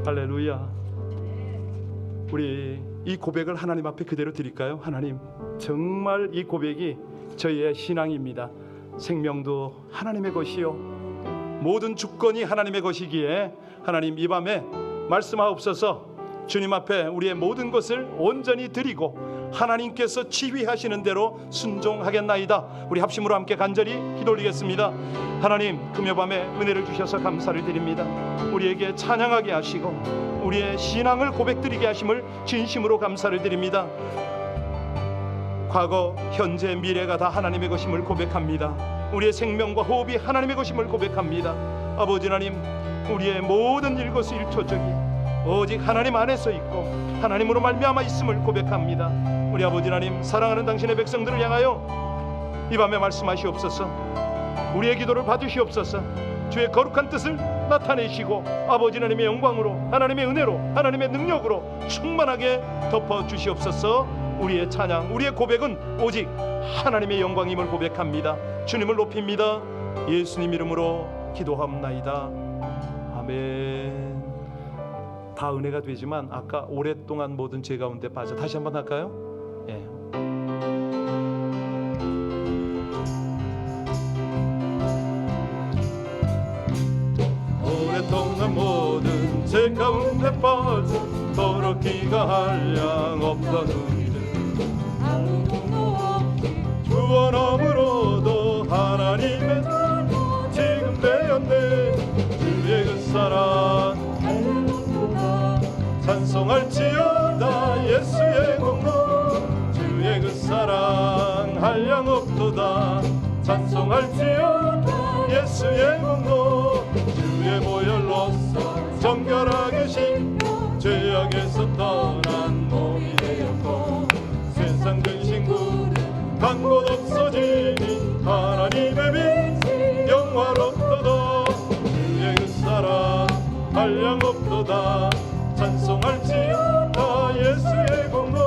할렐루야. 우리 이 고백을 하나님 앞에 그대로 드릴까요? 하나님, 정말 이 고백이 저희의 신앙입니다. 생명도 하나님의 것이요 모든 주권이 하나님의 것이기에 하나님, 이 밤에 말씀하옵소서. 주님 앞에 우리의 모든 것을 온전히 드리고 하나님께서 지휘하시는 대로 순종하겠나이다. 우리 합심으로 함께 간절히 기도 올리겠습니다. 하나님, 금요밤에 은혜를 주셔서 감사를 드립니다. 우리에게 찬양하게 하시고 우리의 신앙을 고백드리게 하심을 진심으로 감사를 드립니다. 과거, 현재, 미래가 다 하나님의 것임을 고백합니다. 우리의 생명과 호흡이 하나님의 것임을 고백합니다. 아버지 하나님, 우리의 모든 일거수일투족이 오직 하나님 안에서 있고 하나님으로 말미암아 있음을 고백합니다. 우리 아버지 하나님, 사랑하는 당신의 백성들을 향하여 이 밤에 말씀하시옵소서. 우리의 기도를 받으시옵소서. 주의 거룩한 뜻을 나타내시고 아버지 하나님의 영광으로, 하나님의 은혜로, 하나님의 능력으로 충만하게 덮어주시옵소서. 우리의 찬양, 우리의 고백은 오직 하나님의 영광임을 고백합니다. 주님을 높입니다. 예수님 이름으로 기도합나이다. 아멘. 다 은혜가 되지만 아까 오랫동안 모든 죄 가운데 빠져, 다시 한번 할까요? 예. 오랫동안 모든 죄 가운데 빠져 더럽기가 한량 없던 우리를 구원함으로도 하나님의 지금 되었네. 주의 그 사랑 찬송할지어다. 예수의 공로 주의 그 사랑 한량 없도다. 찬송할지어다. 예수의 공로 주의 보혈로서 정결하게 신 죄악에서 떠난 몸이 되었고 세상 근심구는 간 곳 없어지니 하나님의 빛 영화롭도다. 주의 그 사랑 한량 없도다. 찬송할지어다. 예수의 공로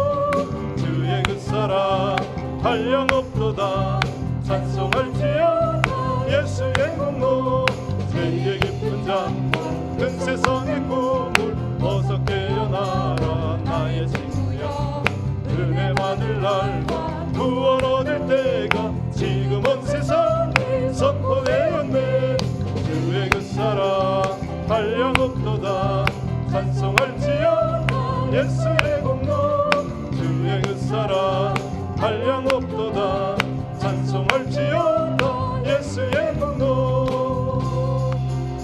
주의 그 사랑 한량 없도다. 찬송할지어다. 예수의 공로 세계 깊은 잠 큰 세상의 꿈을 어서 깨어나라. 나의 친구야, 은혜 받을 날과 구원 얻을 때가 지금 온 세상에 선포되었네. 주의 그 사랑 한량 없도다. 찬송할지어다. 예수의 공로 주의 그 사랑 한량 없도다. 찬송할지어다. 예수의 공로.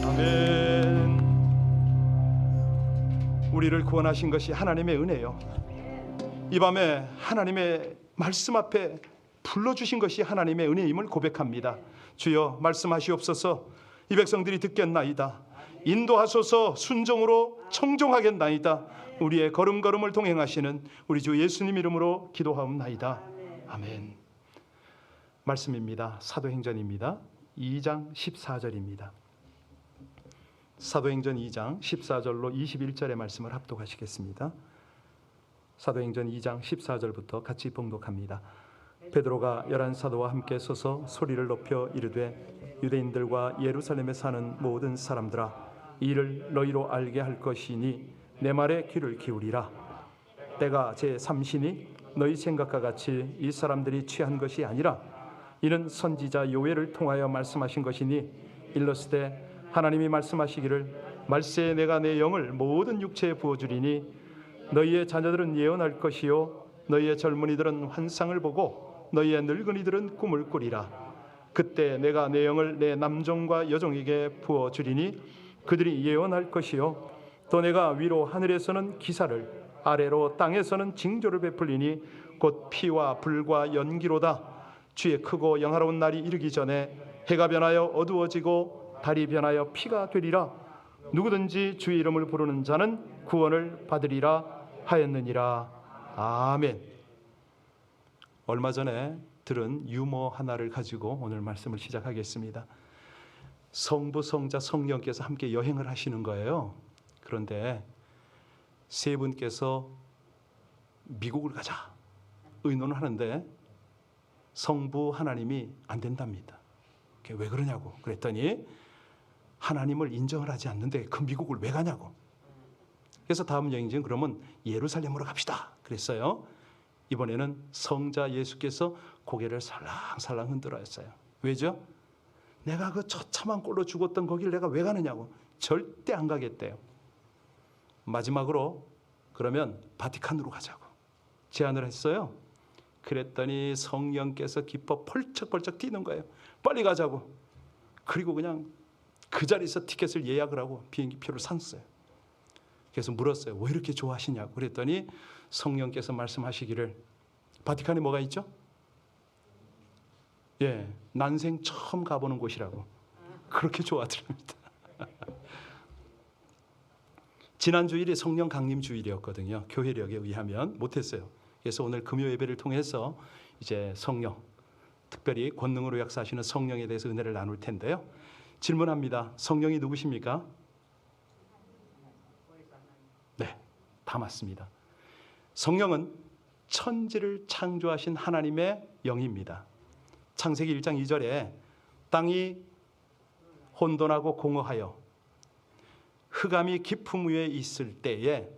아멘. 우리를 구원하신 것이 하나님의 은혜요, 이 밤에 하나님의 말씀 앞에 불러주신 것이 하나님의 은혜임을 고백합니다. 주여 말씀하시옵소서. 이 백성들이 듣겠나이다. 인도하소서. 순종으로 청종하겠나이다. 우리의 걸음걸음을 동행하시는 우리 주 예수님 이름으로 기도하옵나이다. 아멘. 말씀입니다. 사도행전입니다. 2장 14절입니다. 사도행전 2장 14절로 21절의 말씀을 합독하시겠습니다. 사도행전 2장 14절부터 같이 봉독합니다. 베드로가 11사도와 함께 서서 소리를 높여 이르되 유대인들과 예루살렘에 사는 모든 사람들아, 이 일을 너희로 알게 할 것이니 내 말에 귀를 기울이라. 때가 제3시니 너희 생각과 같이 이 사람들이 취한 것이 아니라 이는 선지자 요엘을 통하여 말씀하신 것이니 일러스되 하나님이 말씀하시기를 말세에 내가 내 영을 모든 육체에 부어주리니 너희의 자녀들은 예언할 것이요 너희의 젊은이들은 환상을 보고 너희의 늙은이들은 꿈을 꾸리라. 그때 내가 내 영을 내 남종과 여종에게 부어주리니 그들이 예언할 것이요 또 내가 위로 하늘에서는 기사를 아래로 땅에서는 징조를 베풀리니 곧 피와 불과 연기로다. 주의 크고 영화로운 날이 이르기 전에 해가 변하여 어두워지고 달이 변하여 피가 되리라. 누구든지 주의 이름을 부르는 자는 구원을 받으리라 하였느니라. 아멘. 얼마 전에 들은 유머 하나를 가지고 오늘 말씀을 시작하겠습니다. 성부, 성자, 성령께서 함께 여행을 하시는 거예요. 그런데 세 분께서 미국을 가자 의논을 하는데 성부 하나님이 안 된답니다. 왜 그러냐고 그랬더니 하나님을 인정을 하지 않는데 그 미국을 왜 가냐고. 그래서 다음 여행지는 그러면 예루살렘으로 갑시다 그랬어요. 이번에는 성자 예수께서 고개를 살랑살랑 흔들어 했어요. 왜죠? 내가 그 처참한 꼴로 죽었던 거길 내가 왜 가느냐고. 절대 안 가겠대요. 마지막으로 그러면 바티칸으로 가자고 제안을 했어요. 그랬더니 성령께서 기뻐 펄쩍펄쩍 뛰는 거예요. 빨리 가자고. 그리고 그냥 그 자리에서 티켓을 예약을 하고 비행기표를 샀어요. 그래서 물었어요. 왜 이렇게 좋아하시냐고. 그랬더니 성령께서 말씀하시기를 바티칸에 뭐가 있죠? 예, 난생 처음 가보는 곳이라고 그렇게 좋아하더랍니다. 지난 주일이 성령 강림 주일이었거든요. 교회력에 의하면 못했어요. 그래서 오늘 금요 예배를 통해서 이제 성령, 특별히 권능으로 역사하시는 성령에 대해서 은혜를 나눌 텐데요. 질문합니다. 성령이 누구십니까? 네, 다 맞습니다. 성령은 천지를 창조하신 하나님의 영입니다. 창세기 1장 2절에 땅이 혼돈하고 공허하여 흑암이 깊음 위에 있을 때에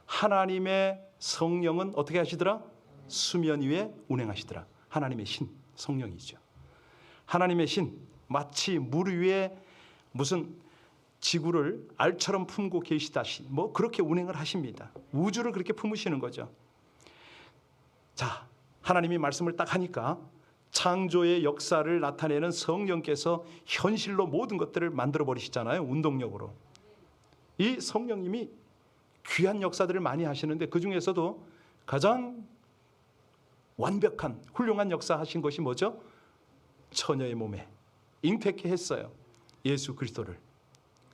하나님의 성령은 어떻게 하시더라? 수면 위에 운행하시더라. 하나님의 신, 성령이죠. 하나님의 신, 마치 물 위에 무슨 지구를 알처럼 품고 계시다시 뭐 그렇게 운행을 하십니다. 우주를 그렇게 품으시는 거죠. 자, 하나님이 말씀을 딱 하니까 창조의 역사를 나타내는 성령께서 현실로 모든 것들을 만들어 버리시잖아요. 운동력으로. 이 성령님이 귀한 역사들을 많이 하시는데 그중에서도 가장 완벽한 훌륭한 역사 하신 것이 뭐죠? 처녀의 몸에 잉태케 했어요. 예수 그리스도를.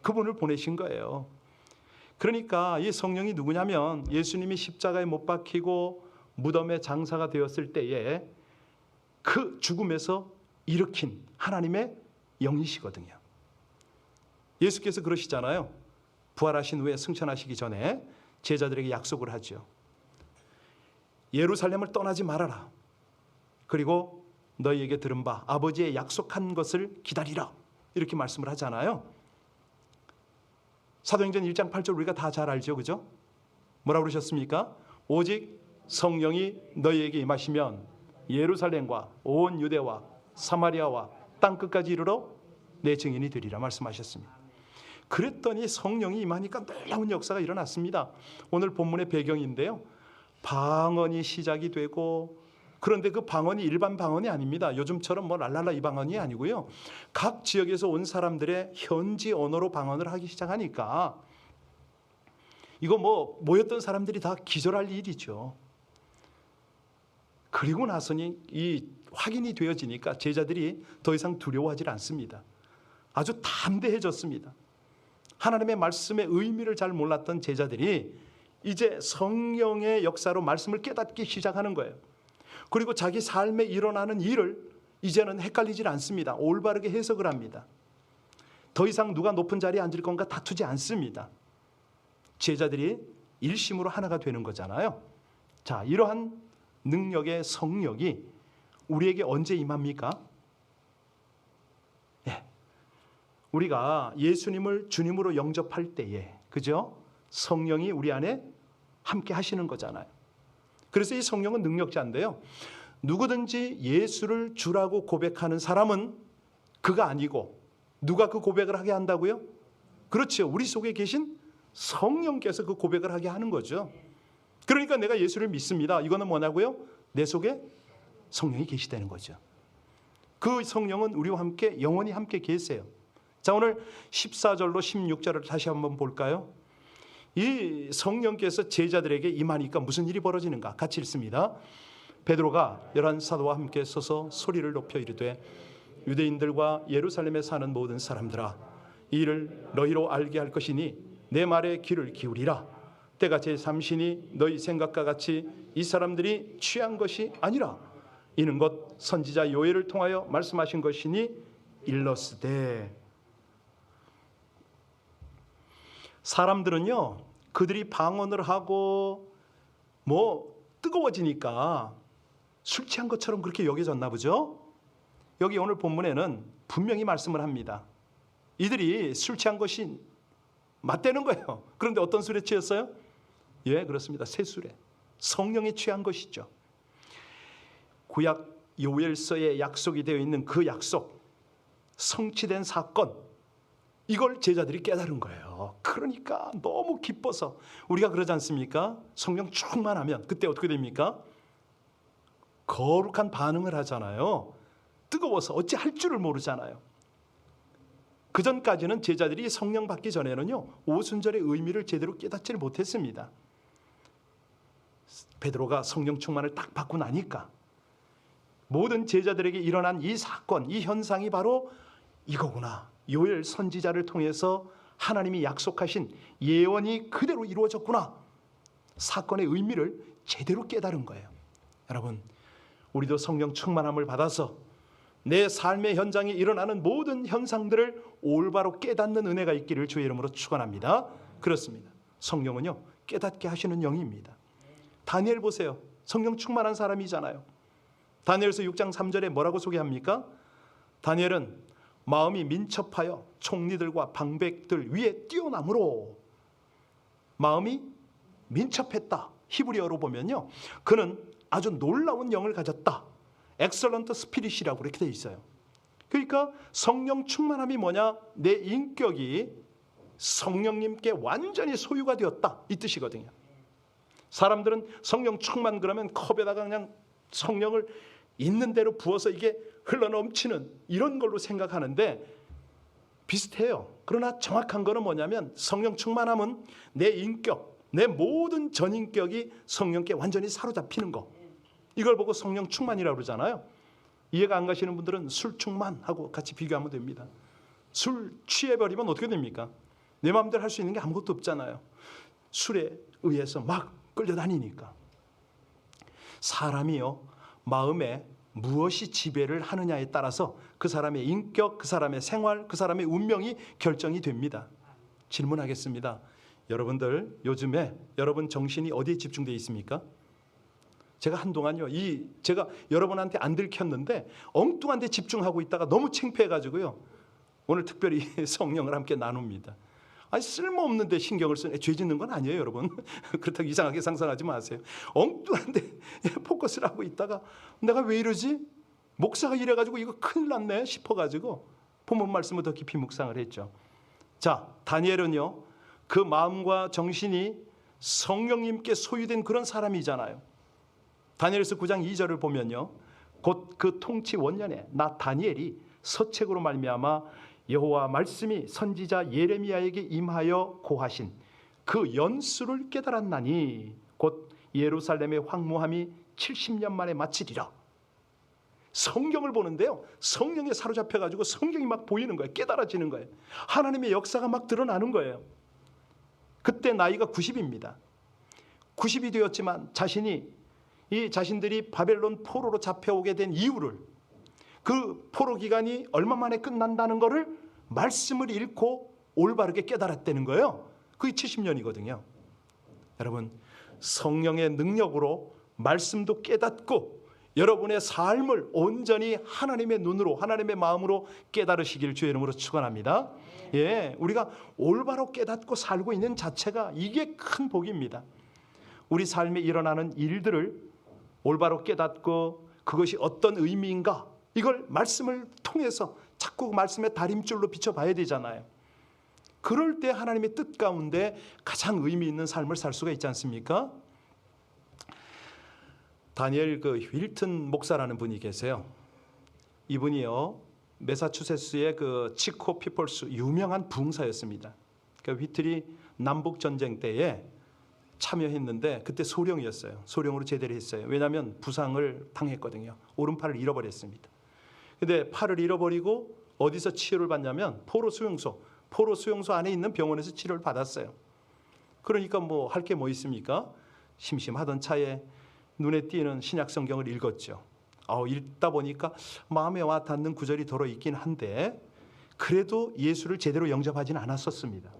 그분을 보내신 거예요. 그러니까 이 성령이 누구냐면 예수님이 십자가에 못 박히고 무덤에 장사가 되었을 때에 그 죽음에서 일으킨 하나님의 영이시거든요. 예수께서 그러시잖아요. 부활하신 후에 승천하시기 전에 제자들에게 약속을 하죠. 예루살렘을 떠나지 말아라. 그리고 너희에게 들은 바 아버지의 약속한 것을 기다리라. 이렇게 말씀을 하잖아요. 사도행전 1장 8절 우리가 다 잘 알죠. 그죠? 뭐라고 그러셨습니까? 오직 성령이 너희에게 임하시면 예루살렘과 온 유대와 사마리아와 땅끝까지 이르러 내 증인이 되리라 말씀하셨습니다. 그랬더니 성령이 임하니까 놀라운 역사가 일어났습니다. 오늘 본문의 배경인데요. 방언이 시작이 되고 그런데 그 방언이 일반 방언이 아닙니다. 요즘처럼 뭐 랄랄라 이 방언이 아니고요. 각 지역에서 온 사람들의 현지 언어로 방언을 하기 시작하니까 이거 뭐 모였던 사람들이 다 기절할 일이죠. 그리고 나서니 이 확인이 되어지니까 제자들이 더 이상 두려워하지 않습니다. 아주 담대해졌습니다. 하나님의 말씀의 의미를 잘 몰랐던 제자들이 이제 성령의 역사로 말씀을 깨닫기 시작하는 거예요. 그리고 자기 삶에 일어나는 일을 이제는 헷갈리질 않습니다. 올바르게 해석을 합니다. 더 이상 누가 높은 자리에 앉을 건가 다투지 않습니다. 제자들이 일심으로 하나가 되는 거잖아요. 자, 이러한 능력의 성령이 우리에게 언제 임합니까? 우리가 예수님을 주님으로 영접할 때에, 그죠? 성령이 우리 안에 함께 하시는 거잖아요. 그래서 이 성령은 능력자인데요. 누구든지 예수를 주라고 고백하는 사람은 그가 아니고 누가 그 고백을 하게 한다고요? 그렇죠. 우리 속에 계신 성령께서 그 고백을 하게 하는 거죠. 그러니까 내가 예수를 믿습니다. 이거는 뭐냐고요? 내 속에 성령이 계시다는 거죠. 그 성령은 우리와 함께 영원히 함께 계세요. 자, 오늘 14절로 16절을 다시 한번 볼까요? 이 성령께서 제자들에게 임하니까 무슨 일이 벌어지는가? 같이 읽습니다. 베드로가 열한 사도와 함께 서서 소리를 높여 이르되 유대인들과 예루살렘에 사는 모든 사람들아, 이 일을 너희로 알게 할 것이니 내 말에 귀를 기울이라. 때가 제3시니 너희 생각과 같이 이 사람들이 취한 것이 아니라 이는 곧 선지자 요엘을 통하여 말씀하신 것이니 일러스되. 사람들은요, 그들이 방언을 하고 뭐 뜨거워지니까 술 취한 것처럼 그렇게 여겨졌나 보죠. 여기 오늘 본문에는 분명히 말씀을 합니다. 이들이 술 취한 것이 맞대는 거예요. 그런데 어떤 술에 취했어요? 예, 그렇습니다. 세술에 성령에 취한 것이죠. 구약 요엘서에 약속이 되어 있는 그 약속, 성취된 사건, 이걸 제자들이 깨달은 거예요. 그러니까 너무 기뻐서, 우리가 그러지 않습니까? 성령 충만하면 그때 어떻게 됩니까? 거룩한 반응을 하잖아요. 뜨거워서 어찌 할 줄을 모르잖아요. 그 전까지는 제자들이 성령 받기 전에는요, 오순절의 의미를 제대로 깨닫지를 못했습니다. 베드로가 성령 충만을 딱 받고 나니까 모든 제자들에게 일어난 이 사건, 이 현상이 바로 이거구나. 요엘 선지자를 통해서 하나님이 약속하신 예언이 그대로 이루어졌구나. 사건의 의미를 제대로 깨달은 거예요. 여러분, 우리도 성령 충만함을 받아서 내 삶의 현장에 일어나는 모든 현상들을 올바로 깨닫는 은혜가 있기를 주의 이름으로 축원합니다. 그렇습니다. 성령은요, 깨닫게 하시는 영입니다. 다니엘 보세요. 성령 충만한 사람이잖아요. 다니엘서 6장 3절에 뭐라고 소개합니까? 다니엘은 마음이 민첩하여 총리들과 방백들 위에 뛰어남으로, 마음이 민첩했다. 히브리어로 보면요, 그는 아주 놀라운 영을 가졌다. 엑설런트 스피릿이라고 이렇게 되어 있어요. 그러니까 성령 충만함이 뭐냐? 내 인격이 성령님께 완전히 소유가 되었다, 이 뜻이거든요. 사람들은 성령 충만 그러면 컵에다가 그냥 성령을 있는 대로 부어서 이게 흘러넘치는 이런 걸로 생각하는데 비슷해요. 그러나 정확한 거는 뭐냐면 성령 충만함은 내 인격, 내 모든 전인격이 성령께 완전히 사로잡히는 거. 이걸 보고 성령 충만이라고 그러잖아요. 이해가 안 가시는 분들은 술 충만하고 같이 비교하면 됩니다. 술 취해버리면 어떻게 됩니까? 내 마음대로 할 수 있는 게 아무것도 없잖아요. 술에 의해서 막 끌려다니니까. 사람이요, 마음에 무엇이 지배를 하느냐에 따라서 그 사람의 인격, 그 사람의 생활, 그 사람의 운명이 결정이 됩니다. 질문하겠습니다. 여러분들 요즘에 여러분 정신이 어디에 집중되어 있습니까? 제가 한동안요, 제가 여러분한테 안 들켰는데 엉뚱한 데 집중하고 있다가 너무 창피해가지고요, 오늘 특별히 성령을 함께 나눕니다. 아니, 쓸모없는 데 신경을 쓰는, 죄 짓는 건 아니에요, 여러분. 그렇다고 이상하게 상상하지 마세요. 엉뚱한 데 포커스를 하고 있다가 내가 왜 이러지? 목사가 이래가지고 이거 큰일 났네 싶어가지고 본문 말씀을 더 깊이 묵상을 했죠. 자, 다니엘은요, 그 마음과 정신이 성령님께 소유된 그런 사람이잖아요. 다니엘서 9장 2절을 보면요, 곧 그 통치 원년에 나 다니엘이 서책으로 말미암아 여호와 말씀이 선지자 예레미야에게 임하여 고하신 그 연수를 깨달았나니 곧 예루살렘의 황무함이 70년 만에 마치리라. 성경을 보는데요, 성령에 사로잡혀가지고 성경이 막 보이는 거예요. 깨달아지는 거예요. 하나님의 역사가 막 드러나는 거예요. 그때 나이가 90입니다. 90이 되었지만 자신들이 바벨론 포로로 잡혀오게 된 이유를, 그 포로 기간이 얼마 만에 끝난다는 것을 말씀을 읽고 올바르게 깨달았다는 거예요. 그게 70년이거든요. 여러분, 성령의 능력으로 말씀도 깨닫고 여러분의 삶을 온전히 하나님의 눈으로, 하나님의 마음으로 깨달으시길 주의 이름으로 축원합니다. 예, 우리가 올바로 깨닫고 살고 있는 자체가 이게 큰 복입니다. 우리 삶에 일어나는 일들을 올바로 깨닫고 그것이 어떤 의미인가, 이걸 말씀을 통해서 자꾸 말씀의 다림줄로 비춰봐야 되잖아요. 그럴 때 하나님의 뜻 가운데 가장 의미 있는 삶을 살 수가 있지 않습니까? 다니엘 윌튼 목사라는 분이 계세요. 이분이요, 매사추세츠의 치코 피플스 유명한 부흥사였습니다. 휘틀이 남북 전쟁 때에 참여했는데 그때 소령이었어요. 소령으로 제대를 했어요. 왜냐하면 부상을 당했거든요. 오른팔을 잃어버렸습니다. 근데 팔을 잃어버리고 어디서 치료를 받냐면 포로 수용소 안에 있는 병원에서 치료를 받았어요. 그러니까 할 게 뭐 있습니까? 심심하던 차에 눈에 띄는 신약 성경을 읽었죠. 읽다 보니까 마음에 와 닿는 구절이 더러 있긴 한데 그래도 예수를 제대로 영접하지는 않았었습니다.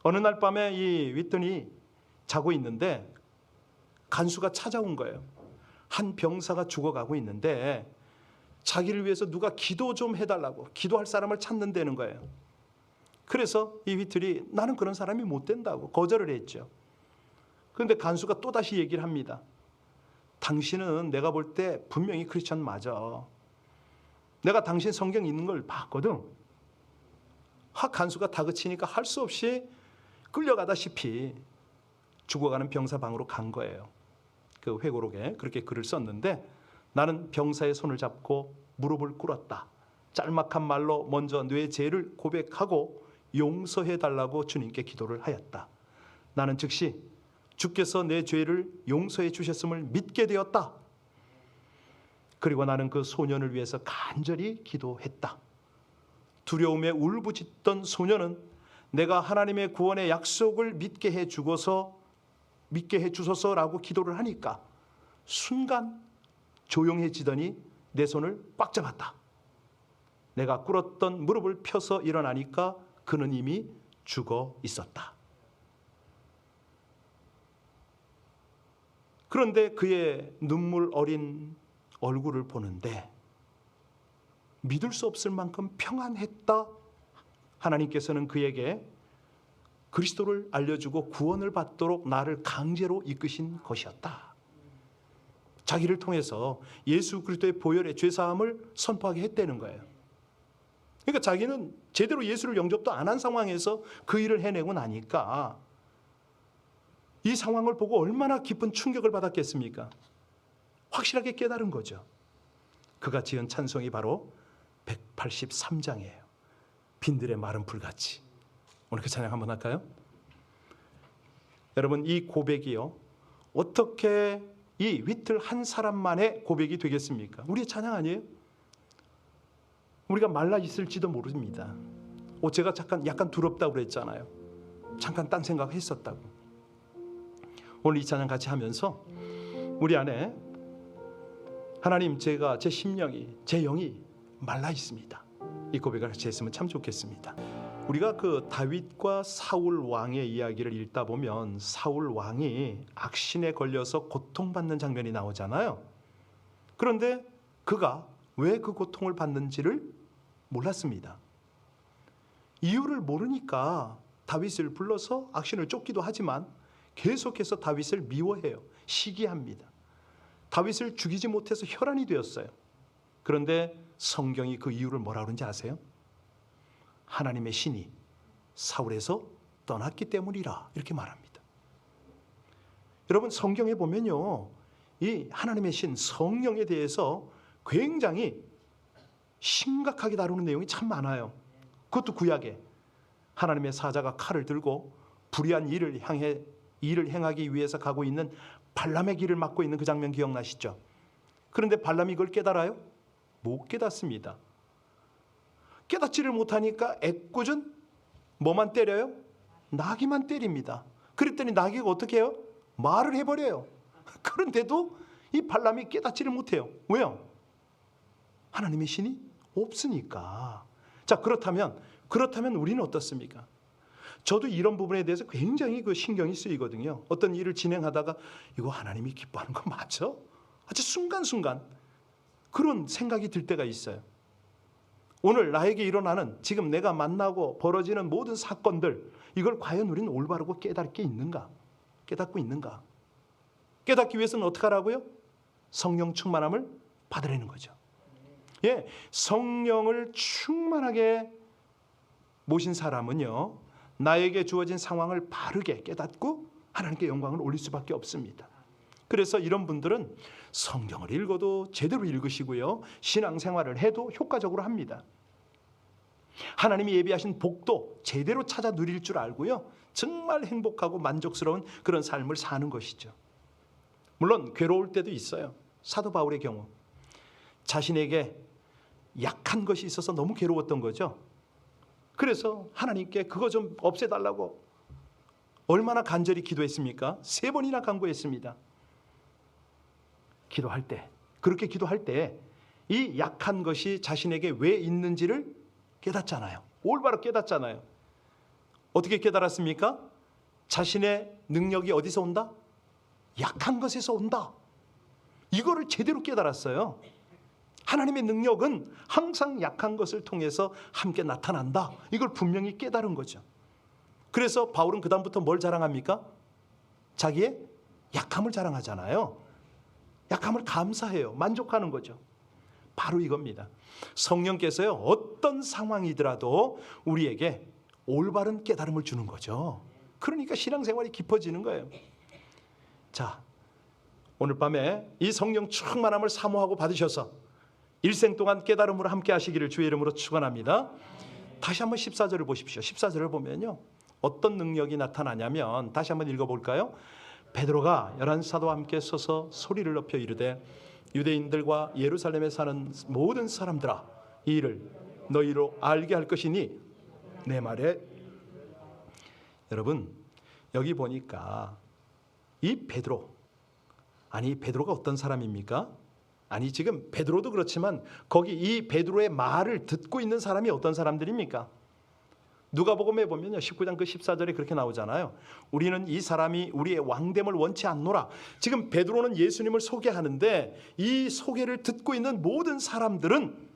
어느 날 밤에 이 윗돈이 자고 있는데 간수가 찾아온 거예요. 한 병사가 죽어가고 있는데 자기를 위해서 누가 기도 좀 해달라고, 기도할 사람을 찾는다는 거예요. 그래서 이 휘틀이 나는 그런 사람이 못 된다고 거절을 했죠. 그런데 간수가 또다시 얘기를 합니다. 당신은 내가 볼 때 분명히 크리스찬 맞아. 내가 당신 성경 있는 걸 봤거든. 간수가 다그치니까 할 수 없이 끌려가다시피 죽어가는 병사 방으로 간 거예요. 그 회고록에 그렇게 글을 썼는데, 나는 병사의 손을 잡고 무릎을 꿇었다. 짤막한 말로 먼저 내 죄를 고백하고 용서해달라고 주님께 기도를 하였다. 나는 즉시 주께서 내 죄를 용서해 주셨음을 믿게 되었다. 그리고 나는 그 소년을 위해서 간절히 기도했다. 두려움에 울부짖던 소년은 내가 하나님의 구원의 약속을 믿게 해주소서라고 기도를 하니까 순간 조용해지더니 내 손을 꽉 잡았다. 내가 꿇었던 무릎을 펴서 일어나니까 그는 이미 죽어 있었다. 그런데 그의 눈물 어린 얼굴을 보는데 믿을 수 없을 만큼 평안했다. 하나님께서는 그에게 그리스도를 알려주고 구원을 받도록 나를 강제로 이끄신 것이었다. 자기를 통해서 예수 그리스도의 보혈의 죄사함을 선포하게 했다는 거예요. 그러니까 자기는 제대로 예수를 영접도 안 한 상황에서 그 일을 해내고 나니까 이 상황을 보고 얼마나 깊은 충격을 받았겠습니까? 확실하게 깨달은 거죠. 그가 지은 찬송이 바로 183장이에요. 빈들의 마른 불같이. 오늘 그 찬양 한번 할까요? 여러분, 이 고백이요, 어떻게 이 위틀 한 사람만의 고백이 되겠습니까? 우리의 찬양 아니에요? 우리가 말라 있을지도 모릅니다. 제가 약간 두렵다고 그랬잖아요. 잠깐 딴 생각했었다고. 오늘 이 찬양 같이 하면서 우리 안에 하나님, 제가 제 심령이, 제 영이 말라 있습니다. 이 고백을 같이 했으면 참 좋겠습니다. 우리가 그 다윗과 사울 왕의 이야기를 읽다 보면 사울 왕이 악신에 걸려서 고통받는 장면이 나오잖아요. 그런데 그가 왜 그 고통을 받는지를 몰랐습니다. 이유를 모르니까 다윗을 불러서 악신을 쫓기도 하지만 계속해서 다윗을 미워해요. 시기합니다. 다윗을 죽이지 못해서 혈안이 되었어요. 그런데 성경이 그 이유를 뭐라 그러는지 아세요? 하나님의 신이 사울에서 떠났기 때문이라, 이렇게 말합니다. 여러분, 성경에 보면요, 이 하나님의 신, 성령에 대해서 굉장히 심각하게 다루는 내용이 참 많아요. 그것도 구약에 하나님의 사자가 칼을 들고 불의한 일을 행하기 위해서 가고 있는 발람의 길을 막고 있는 그 장면 기억나시죠? 그런데 발람이 그걸 깨달아요? 못 깨닫습니다. 깨닫지를 못하니까 애꿎은 뭐만 때려요? 나귀만 때립니다. 그랬더니 나귀가 어떻게 해요? 말을 해버려요. 그런데도 이 발람이 깨닫지를 못해요. 왜요? 하나님의 신이 없으니까. 자, 그렇다면 우리는 어떻습니까? 저도 이런 부분에 대해서 굉장히 신경이 쓰이거든요. 어떤 일을 진행하다가 이거 하나님이 기뻐하는 거 맞죠? 아주 순간순간 그런 생각이 들 때가 있어요. 오늘 나에게 일어나는, 지금 내가 만나고 벌어지는 모든 사건들, 이걸 과연 우리는 올바르고 깨닫고 있는가? 깨닫기 위해서는 어떻게 하라고요? 성령 충만함을 받으라는 거죠. 예, 성령을 충만하게 모신 사람은요, 나에게 주어진 상황을 바르게 깨닫고 하나님께 영광을 올릴 수밖에 없습니다. 그래서 이런 분들은 성경을 읽어도 제대로 읽으시고요, 신앙생활을 해도 효과적으로 합니다. 하나님이 예비하신 복도 제대로 찾아 누릴 줄 알고요, 정말 행복하고 만족스러운 그런 삶을 사는 것이죠. 물론 괴로울 때도 있어요. 사도 바울의 경우 자신에게 약한 것이 있어서 너무 괴로웠던 거죠. 그래서 하나님께 그거 좀 없애달라고 얼마나 간절히 기도했습니까? 3번이나 간구했습니다. 그렇게 기도할 때 이 약한 것이 자신에게 왜 있는지를 깨닫잖아요. 올바로 깨닫잖아요. 어떻게 깨달았습니까? 자신의 능력이 어디서 온다? 약한 것에서 온다. 이거를 제대로 깨달았어요. 하나님의 능력은 항상 약한 것을 통해서 함께 나타난다. 이걸 분명히 깨달은 거죠. 그래서 바울은 그 다음부터 뭘 자랑합니까? 자기의 약함을 자랑하잖아요. 약함을 감사해요. 만족하는 거죠. 바로 이겁니다. 성령께서요, 어떤 상황이더라도 우리에게 올바른 깨달음을 주는 거죠. 그러니까 신앙생활이 깊어지는 거예요. 자, 오늘 밤에 이 성령 충만함을 사모하고 받으셔서 일생 동안 깨달음으로 함께 하시기를 주의 이름으로 축원합니다. 다시 한번 14절을 보십시오. 14절을 보면요, 어떤 능력이 나타나냐면, 다시 한번 읽어볼까요? 베드로가 11사도와 함께 서서 소리를 높여 이르되 유대인들과 예루살렘에 사는 모든 사람들아, 이 일을 너희로 알게 할 것이니 내 말에. 여러분, 여기 보니까 이 베드로, 아니 베드로가 어떤 사람입니까? 아니 지금 베드로도 그렇지만 거기 이 베드로의 말을 듣고 있는 사람이 어떤 사람들입니까? 누가복음에 보면요, 19장 그 14절에 그렇게 나오잖아요. 우리는 이 사람이 우리의 왕됨을 원치 않노라. 지금 베드로는 예수님을 소개하는데 이 소개를 듣고 있는 모든 사람들은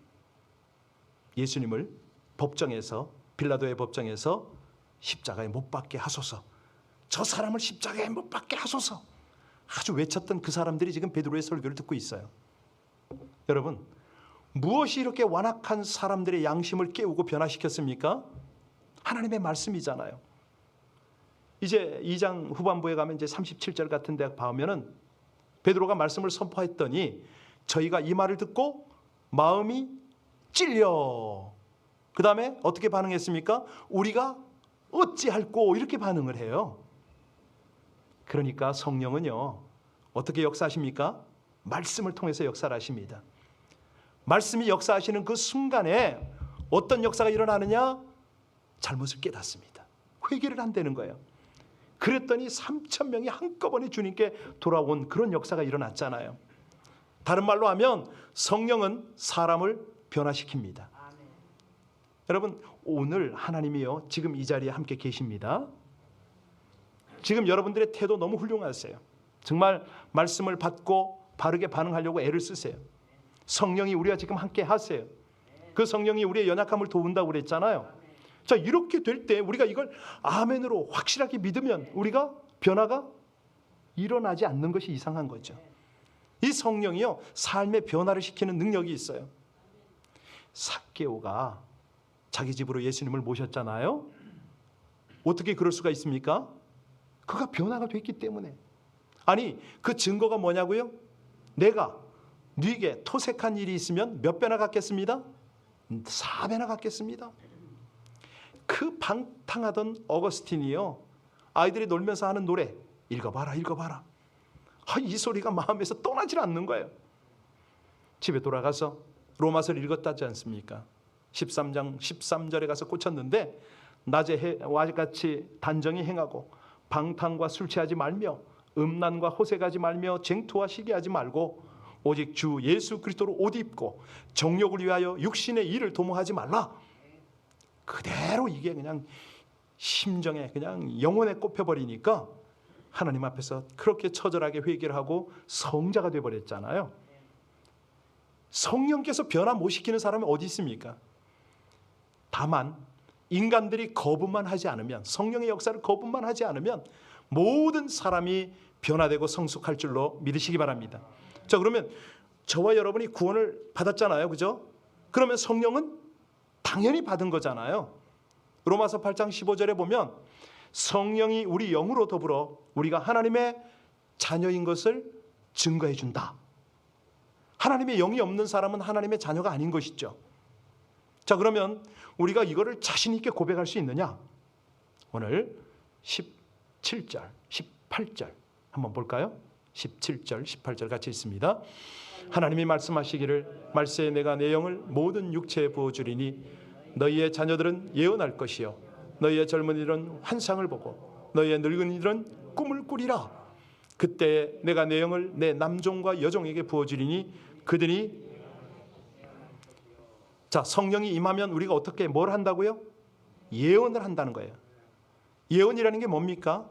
예수님을 법정에서, 빌라도의 법정에서 십자가에 못 박게 하소서, 저 사람을 십자가에 못 박게 하소서, 아주 외쳤던 그 사람들이 지금 베드로의 설교를 듣고 있어요. 여러분, 무엇이 이렇게 완악한 사람들의 양심을 깨우고 변화시켰습니까? 하나님의 말씀이잖아요. 이제 2장 후반부에 가면 이제 37절 같은 데 보면은 베드로가 말씀을 선포했더니 저희가 이 말을 듣고 마음이 찔려. 그 다음에 어떻게 반응했습니까? 우리가 어찌할꼬, 이렇게 반응을 해요. 그러니까 성령은요, 어떻게 역사하십니까? 말씀을 통해서 역사를 하십니다. 말씀이 역사하시는 그 순간에 어떤 역사가 일어나느냐? 잘못을 깨닫습니다. 회개를 한다는 거예요. 그랬더니 3,000명이 한꺼번에 주님께 돌아온 그런 역사가 일어났잖아요. 다른 말로 하면 성령은 사람을 변화시킵니다. 여러분, 오늘 하나님이요, 지금 이 자리에 함께 계십니다. 지금 여러분들의 태도 너무 훌륭하세요. 정말 말씀을 받고 바르게 반응하려고 애를 쓰세요. 성령이 우리와 지금 함께 하세요. 그 성령이 우리의 연약함을 도운다고 그랬잖아요. 자, 이렇게 될 때 우리가 이걸 아멘으로 확실하게 믿으면 우리가 변화가 일어나지 않는 것이 이상한 거죠. 이 성령이요, 삶의 변화를 시키는 능력이 있어요. 삭개오가 자기 집으로 예수님을 모셨잖아요. 어떻게 그럴 수가 있습니까? 그가 변화가 됐기 때문에. 아니, 그 증거가 뭐냐고요? 내가 네게 토색한 일이 있으면 몇 배나 갚겠습니다? 4배나 갚겠습니다. 그 방탕하던 어거스틴이요, 아이들이 놀면서 하는 노래, 읽어봐라 읽어봐라, 이 소리가 마음에서 떠나질 않는 거예요. 집에 돌아가서 로마서를 읽었다지 않습니까? 13장 13절에 가서 꽂혔는데 낮에 해와 같이 단정히 행하고 방탕과 술 취하지 말며 음란과 호색하지 말며 쟁투와 시기하지 말고 오직 주 예수 그리스도로 옷 입고 정욕을 위하여 육신의 일을 도모하지 말라. 그대로 이게 그냥 심정에 그냥 영혼에 꼽혀버리니까 하나님 앞에서 그렇게 처절하게 회개를 하고 성자가 되어버렸잖아요. 성령께서 변화 못 시키는 사람이 어디 있습니까? 다만 인간들이 거부만 하지 않으면, 성령의 역사를 거부만 하지 않으면 모든 사람이 변화되고 성숙할 줄로 믿으시기 바랍니다. 자, 그러면 저와 여러분이 구원을 받았잖아요, 그죠? 그러면 성령은 당연히 받은 거잖아요. 로마서 8장 15절에 보면 성령이 우리 영으로 더불어 우리가 하나님의 자녀인 것을 증거해 준다. 하나님의 영이 없는 사람은 하나님의 자녀가 아닌 것이죠. 자, 그러면 우리가 이거를 자신 있게 고백할 수 있느냐? 오늘 17절, 18절 한번 볼까요? 17절, 18절 같이 있습니다. 하나님이 말씀하시기를 말세에 내가 내 영을 모든 육체에 부어주리니 너희의 자녀들은 예언할 것이요 너희의 젊은이들은 환상을 보고 너희의 늙은이들은 꿈을 꾸리라. 그때 내가 내 영을 내 남종과 여종에게 부어주리니 그들이, 자, 성령이 임하면 우리가 어떻게 뭘 한다고요? 예언을 한다는 거예요. 예언이라는 게 뭡니까?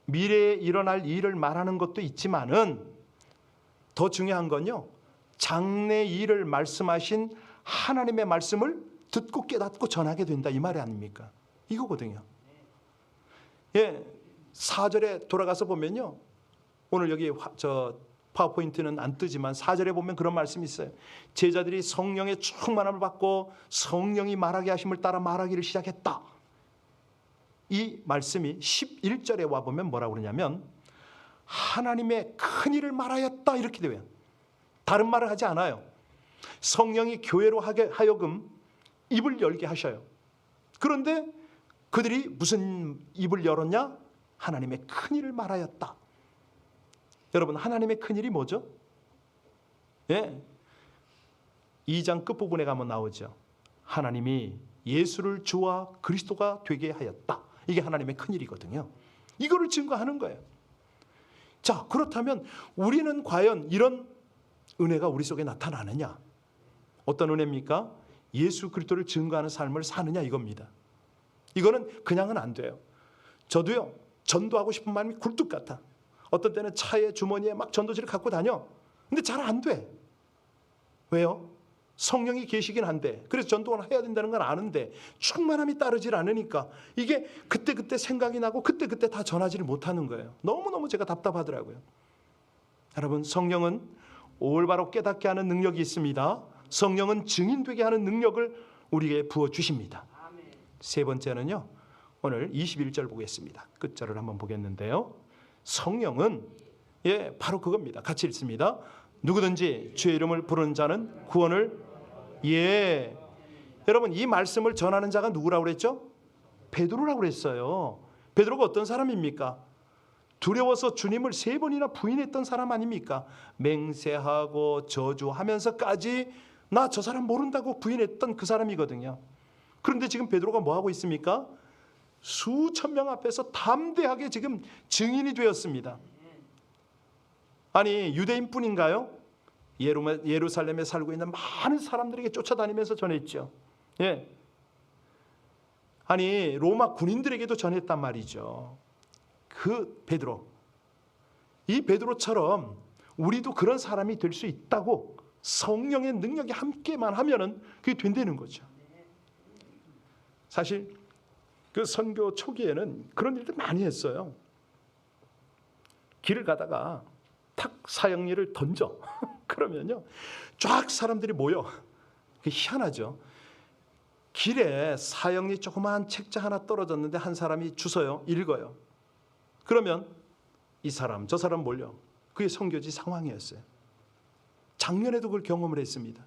미래에 일어날 일을 말하는 것도 있지만은 더 중요한 건요, 장래 일을 말씀하신 하나님의 말씀을 듣고 깨닫고 전하게 된다, 이 말이 아닙니까? 이거거든요. 예, 4절에 돌아가서 보면요, 오늘 여기 파워포인트는 안 뜨지만 4절에 보면 그런 말씀이 있어요. 제자들이 성령의 충만함을 받고 성령이 말하게 하심을 따라 말하기를 시작했다. 이 말씀이 11절에 와보면 뭐라고 그러냐면 하나님의 큰 일을 말하였다 이렇게 돼요. 다른 말을 하지 않아요. 성령이 교회로 하여금 입을 열게 하셔요. 그런데 그들이 무슨 입을 열었냐? 하나님의 큰 일을 말하였다. 여러분, 하나님의 큰 일이 뭐죠? 예, 2장 끝부분에 가면 나오죠. 하나님이 예수를 주와 그리스도가 되게 하였다. 이게 하나님의 큰 일이거든요. 이거를 증거하는 거예요. 자, 그렇다면 우리는 과연 이런 은혜가 우리 속에 나타나느냐? 어떤 은혜입니까? 예수 그리스도를 증거하는 삶을 사느냐 이겁니다. 이거는 그냥은 안 돼요. 저도요, 전도하고 싶은 마음이 굴뚝 같아. 어떤 때는 차에 주머니에 막 전도지를 갖고 다녀. 근데 잘 안 돼. 왜요? 성령이 계시긴 한데, 그래서 전도를 해야 된다는 건 아는데 충만함이 따르질 않으니까 이게 그때그때 생각이 나고 그때그때 다 전하지를 못하는 거예요. 너무너무 제가 답답하더라고요. 여러분, 성령은 올바로 깨닫게 하는 능력이 있습니다. 성령은 증인되게 하는 능력을 우리에게 부어주십니다. 세 번째는요, 오늘 21절 보겠습니다. 끝절을 한번 보겠는데요, 성령은 바로 그겁니다. 같이 읽습니다. 누구든지 주의 이름을 부르는 자는 구원을 여러분, 이 말씀을 전하는 자가 누구라고 그랬죠? 베드로라고 그랬어요. 베드로가 어떤 사람입니까? 두려워서 주님을 3번이나 부인했던 사람 아닙니까? 맹세하고 저주하면서까지 나 저 사람 모른다고 부인했던 그 사람이거든요. 그런데 지금 베드로가 뭐 하고 있습니까? 수천 명 앞에서 담대하게 지금 증인이 되었습니다. 아니, 유대인뿐인가요? 예루살렘에 살고 있는 많은 사람들에게 쫓아다니면서 전했죠. 예. 아니, 로마 군인들에게도 전했단 말이죠. 그 베드로, 이 베드로처럼 우리도 그런 사람이 될 수 있다고 성령의 능력이 함께만 하면은 그게 된다는 거죠. 사실 그 선교 초기에는 그런 일들 많이 했어요. 길을 가다가 탁 사형리를 던져. 그러면요, 쫙 사람들이 모여. 그게 희한하죠. 길에 사형리 조그마한 책자 하나 떨어졌는데 한 사람이 주워요. 읽어요. 그러면 이 사람 저 사람 몰려. 그게 선교지 상황이었어요. 작년에도 그걸 경험을 했습니다.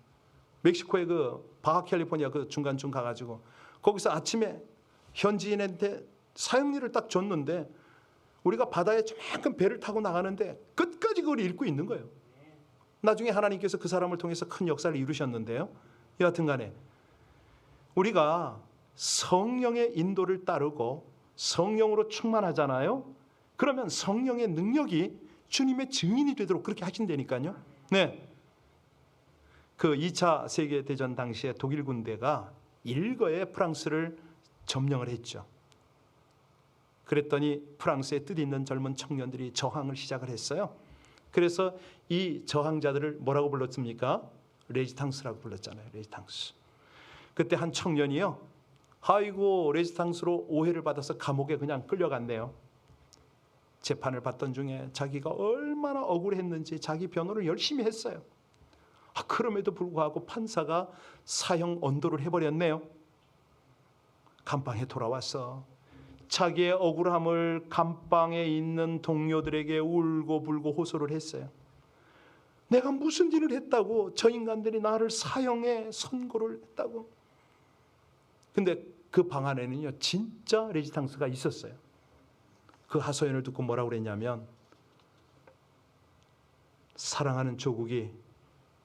멕시코의 그 바하 캘리포니아 그 중간쯤 가가지고 거기서 아침에 현지인한테 사형리를 딱 줬는데 우리가 바다에 조금 배를 타고 나가는데 끝까지 그걸 읽고 있는 거예요. 나중에 하나님께서 그 사람을 통해서 큰 역사를 이루셨는데요, 여하튼 간에 우리가 성령의 인도를 따르고 성령으로 충만하잖아요. 그러면 성령의 능력이 주님의 증인이 되도록 그렇게 하신다니까요. 네. 그 2차 세계대전 당시에 독일 군대가 일거에 프랑스를 점령을 했죠. 그랬더니 프랑스에 뜻 있는 젊은 청년들이 저항을 시작을 했어요. 그래서 이 저항자들을 뭐라고 불렀습니까? 레지탕스라고 불렀잖아요. 레지탕스. 그때 한 청년이요, 아이고 레지탕스로 오해를 받아서 감옥에 그냥 끌려갔네요. 재판을 받던 중에 자기가 얼마나 억울했는지 자기 변호를 열심히 했어요. 그럼에도 불구하고 판사가 사형 언도를 해버렸네요. 감방에 돌아와서 자기의 억울함을 감방에 있는 동료들에게 울고불고 호소를 했어요. 내가 무슨 일을 했다고 저 인간들이 나를 사형에 선고를 했다고. 근데 그 방 안에는요, 진짜 레지탕스가 있었어요. 그 하소연을 듣고 뭐라고 그랬냐면, 사랑하는 조국이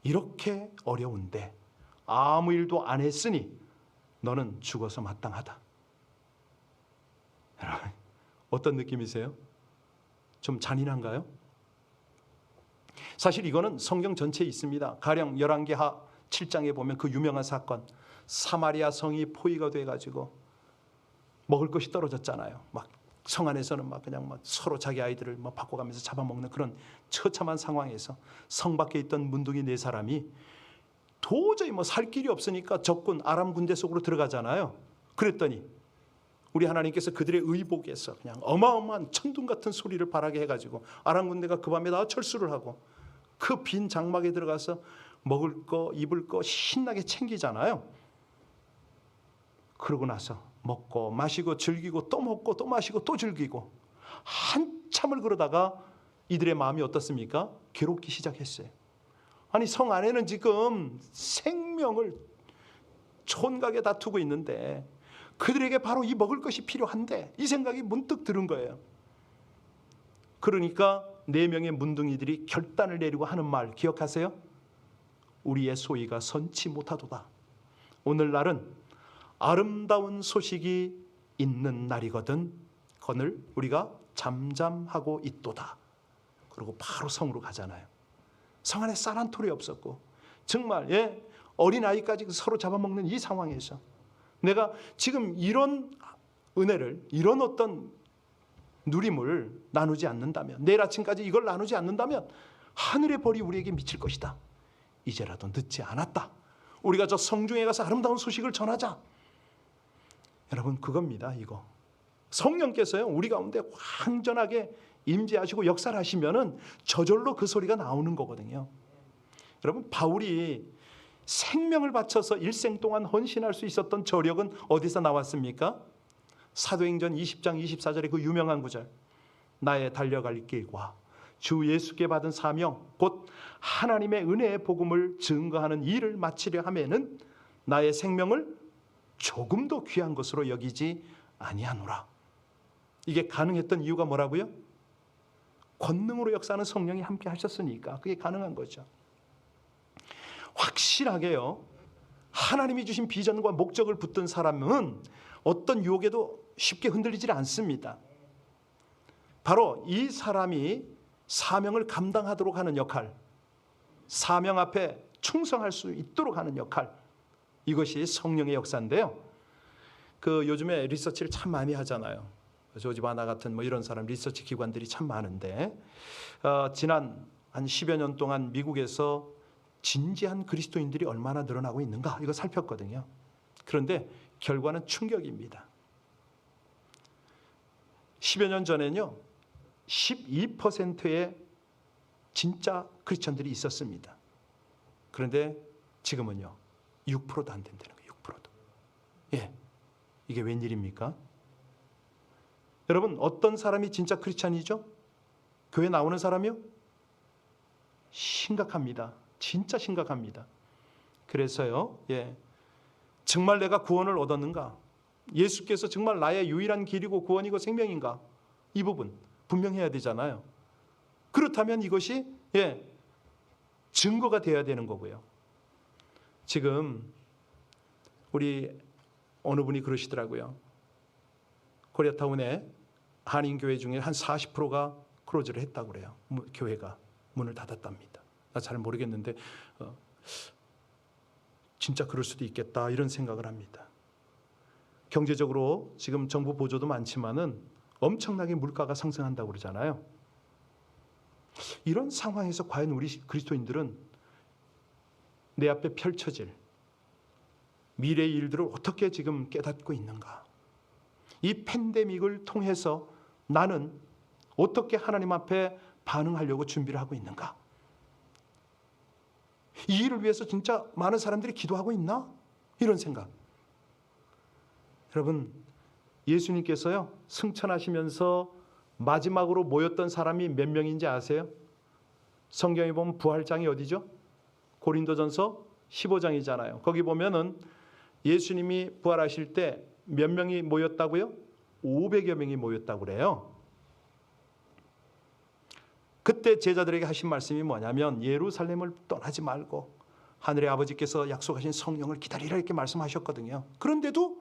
이렇게 어려운데 아무 일도 안 했으니 너는 죽어서 마땅하다. 여러분, 어떤 느낌이세요? 좀 잔인한가요? 사실 이거는 성경 전체에 있습니다. 가령 열왕기하 7장에 보면 그 유명한 사건, 사마리아 성이 포위가 돼가지고 먹을 것이 떨어졌잖아요. 막 성 안에서는 막 그냥 막 서로 자기 아이들을 막 바꿔가면서 잡아먹는 그런 처참한 상황에서 성 밖에 있던 문둥이 4사람이 도저히 뭐 살 길이 없으니까 적군 아람 군대 속으로 들어가잖아요. 그랬더니 우리 하나님께서 그들의 의복에서 그냥 어마어마한 천둥 같은 소리를 발하게 해가지고 아람 군대가 그 밤에 다 철수를 하고 그 빈 장막에 들어가서 먹을 거 입을 거 신나게 챙기잖아요. 그러고 나서 먹고 마시고 즐기고 또 먹고 또 마시고 또 즐기고 한참을 그러다가 이들의 마음이 어떻습니까? 괴롭기 시작했어요. 아니 성 안에는 지금 생명을 촌각에 다투고 있는데 그들에게 바로 이 먹을 것이 필요한데 이 생각이 문득 들은 거예요. 그러니까 4명의 문둥이들이 결단을 내리고 하는 말 기억하세요? 우리의 소위가 선치 못하도다. 오늘날은 아름다운 소식이 있는 날이거든 건을 우리가 잠잠하고 있도다. 그리고 바로 성으로 가잖아요. 성 안에 쌀 한 톨이 없었고 정말 어린아이까지 서로 잡아먹는 이 상황에서 내가 지금 이런 은혜를 이런 어떤 누림을 나누지 않는다면 내일 아침까지 이걸 나누지 않는다면 하늘의 벌이 우리에게 미칠 것이다. 이제라도 늦지 않았다. 우리가 저 성중에 가서 아름다운 소식을 전하자. 여러분 그겁니다. 이거 성령께서요 우리 가운데 완전하게 임재하시고 역사를 하시면은 저절로 그 소리가 나오는 거거든요. 여러분 바울이 생명을 바쳐서 일생 동안 헌신할 수 있었던 저력은 어디서 나왔습니까? 사도행전 20장 24절의 그 유명한 구절 나의 달려갈 길과 주 예수께 받은 사명 곧 하나님의 은혜의 복음을 증거하는 일을 마치려 하면은 나의 생명을 조금도 귀한 것으로 여기지 아니하노라. 이게 가능했던 이유가 뭐라고요? 권능으로 역사하는 성령이 함께 하셨으니까 그게 가능한 거죠. 확실하게요 하나님이 주신 비전과 목적을 붙든 사람은 어떤 유혹에도 쉽게 흔들리지 않습니다. 바로 이 사람이 사명을 감당하도록 하는 역할, 사명 앞에 충성할 수 있도록 하는 역할, 이것이 성령의 역사인데요. 그 요즘에 리서치를 참 많이 하잖아요. 조지 바나 같은 뭐 이런 사람 리서치 기관들이 참 많은데 지난 한 10여 년 동안 미국에서 진지한 그리스도인들이 얼마나 늘어나고 있는가 이거 살폈거든요. 그런데 결과는 충격입니다. 10여 년 전에는요 12%의 진짜 크리스천들이 있었습니다. 그런데 지금은요 6%도 안 된다는 거예요. 6%도. 이게 웬일입니까? 여러분 어떤 사람이 진짜 크리스천이죠? 교회 나오는 사람이요? 심각합니다. 진짜 심각합니다. 그래서요 정말 내가 구원을 얻었는가? 예수께서 정말 나의 유일한 길이고 구원이고 생명인가? 이 부분 분명해야 되잖아요. 그렇다면 이것이 증거가 되어야 되는 거고요. 지금 우리 어느 분이 그러시더라고요. 코리아타운에 한인교회 중에 한 40%가 클로즈를 했다고 그래요. 교회가 문을 닫았답니다. 나 잘 모르겠는데 진짜 그럴 수도 있겠다 이런 생각을 합니다. 경제적으로 지금 정부 보조도 많지만은 엄청나게 물가가 상승한다고 그러잖아요. 이런 상황에서 과연 우리 그리스도인들은 내 앞에 펼쳐질 미래의 일들을 어떻게 지금 깨닫고 있는가? 이 팬데믹을 통해서 나는 어떻게 하나님 앞에 반응하려고 준비를 하고 있는가? 이 일을 위해서 진짜 많은 사람들이 기도하고 있나? 이런 생각. 여러분 예수님께서요 승천하시면서 마지막으로 모였던 사람이 몇 명인지 아세요? 성경에 보면 부활장이 어디죠? 고린도전서 15장이잖아요. 거기 보면은 예수님이 부활하실 때 몇 명이 모였다고요? 500여 명이 모였다고 그래요. 그때 제자들에게 하신 말씀이 뭐냐면 예루살렘을 떠나지 말고 하늘의 아버지께서 약속하신 성령을 기다리라 이렇게 말씀하셨거든요. 그런데도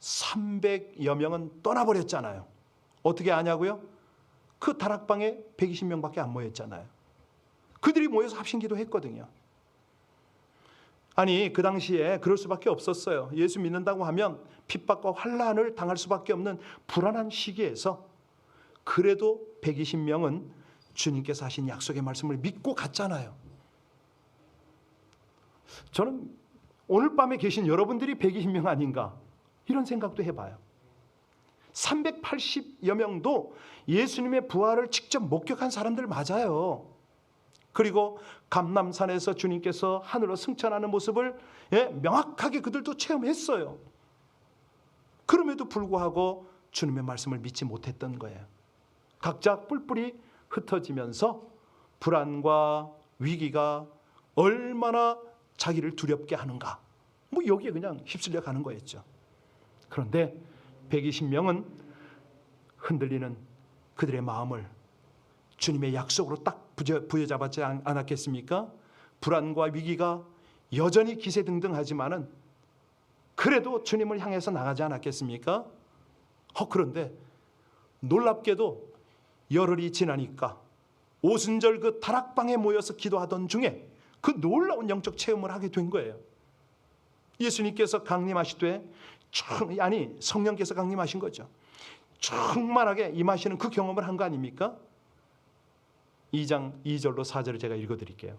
300여 명은 떠나버렸잖아요. 어떻게 아냐고요? 그 다락방에 120명밖에 안 모였잖아요. 그들이 모여서 합심기도 했거든요. 아니 그 당시에 그럴 수밖에 없었어요. 예수 믿는다고 하면 핍박과 환난을 당할 수밖에 없는 불안한 시기에서 그래도 120명은 주님께서 하신 약속의 말씀을 믿고 갔잖아요. 저는 오늘 밤에 계신 여러분들이 120명 아닌가 이런 생각도 해봐요. 380여 명도 예수님의 부활을 직접 목격한 사람들 맞아요. 그리고 감람산에서 주님께서 하늘로 승천하는 모습을 명확하게 그들도 체험했어요. 그럼에도 불구하고 주님의 말씀을 믿지 못했던 거예요. 각자 뿔뿔이 흩어지면서 불안과 위기가 얼마나 자기를 두렵게 하는가, 뭐 여기에 그냥 휩쓸려 가는 거였죠. 그런데 120명은 흔들리는 그들의 마음을 주님의 약속으로 딱 부여잡았지 않았겠습니까? 불안과 위기가 여전히 기세등등하지만은 그래도 주님을 향해서 나가지 않았겠습니까? 그런데 놀랍게도 열흘이 지나니까 오순절 그 다락방에 모여서 기도하던 중에 그 놀라운 영적 체험을 하게 된 거예요. 예수님께서 강림하시되 성령께서 강림하신 거죠. 충만하게 임하시는 그 경험을 한 거 아닙니까? 2장 2절로 4절을 제가 읽어드릴게요.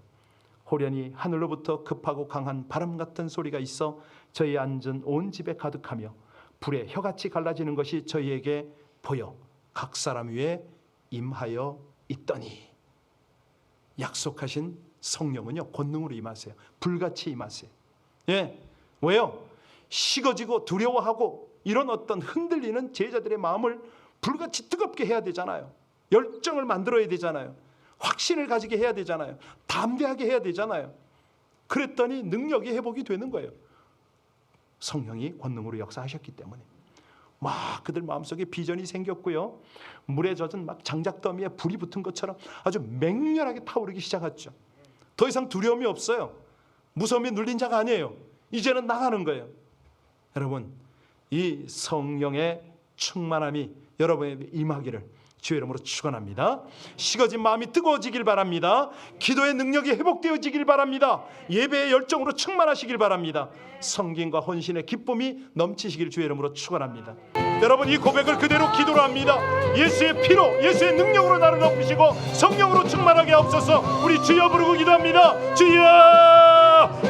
호련히 하늘로부터 급하고 강한 바람 같은 소리가 있어 저희 앉은 온 집에 가득하며 불에 혀같이 갈라지는 것이 저희에게 보여 각 사람 위에 임하여 있더니. 약속하신 성령은요, 권능으로 임하세요. 불같이 임하세요. 왜요? 식어지고 두려워하고 이런 어떤 흔들리는 제자들의 마음을 불같이 뜨겁게 해야 되잖아요. 열정을 만들어야 되잖아요. 확신을 가지게 해야 되잖아요. 담대하게 해야 되잖아요. 그랬더니 능력이 회복이 되는 거예요. 성령이 권능으로 역사하셨기 때문에. 막 그들 마음속에 비전이 생겼고요. 물에 젖은 막 장작더미에 불이 붙은 것처럼 아주 맹렬하게 타오르기 시작했죠. 더 이상 두려움이 없어요. 무서움에 눌린 자가 아니에요. 이제는 나가는 거예요. 여러분, 이 성령의 충만함이 여러분에게 임하기를 주의 이름으로 축원합니다. 식어진 마음이 뜨거워지길 바랍니다. 기도의 능력이 회복되어지길 바랍니다. 예배의 열정으로 충만하시길 바랍니다. 성김과 헌신의 기쁨이 넘치시길 주의 이름으로 축원합니다. 여러분, 이 고백을 그대로 기도로 합니다. 예수의 피로, 예수의 능력으로 나를 덮으시고 성령으로 충만하게 하옵소서. 우리 주여 부르고 기도합니다. 주여!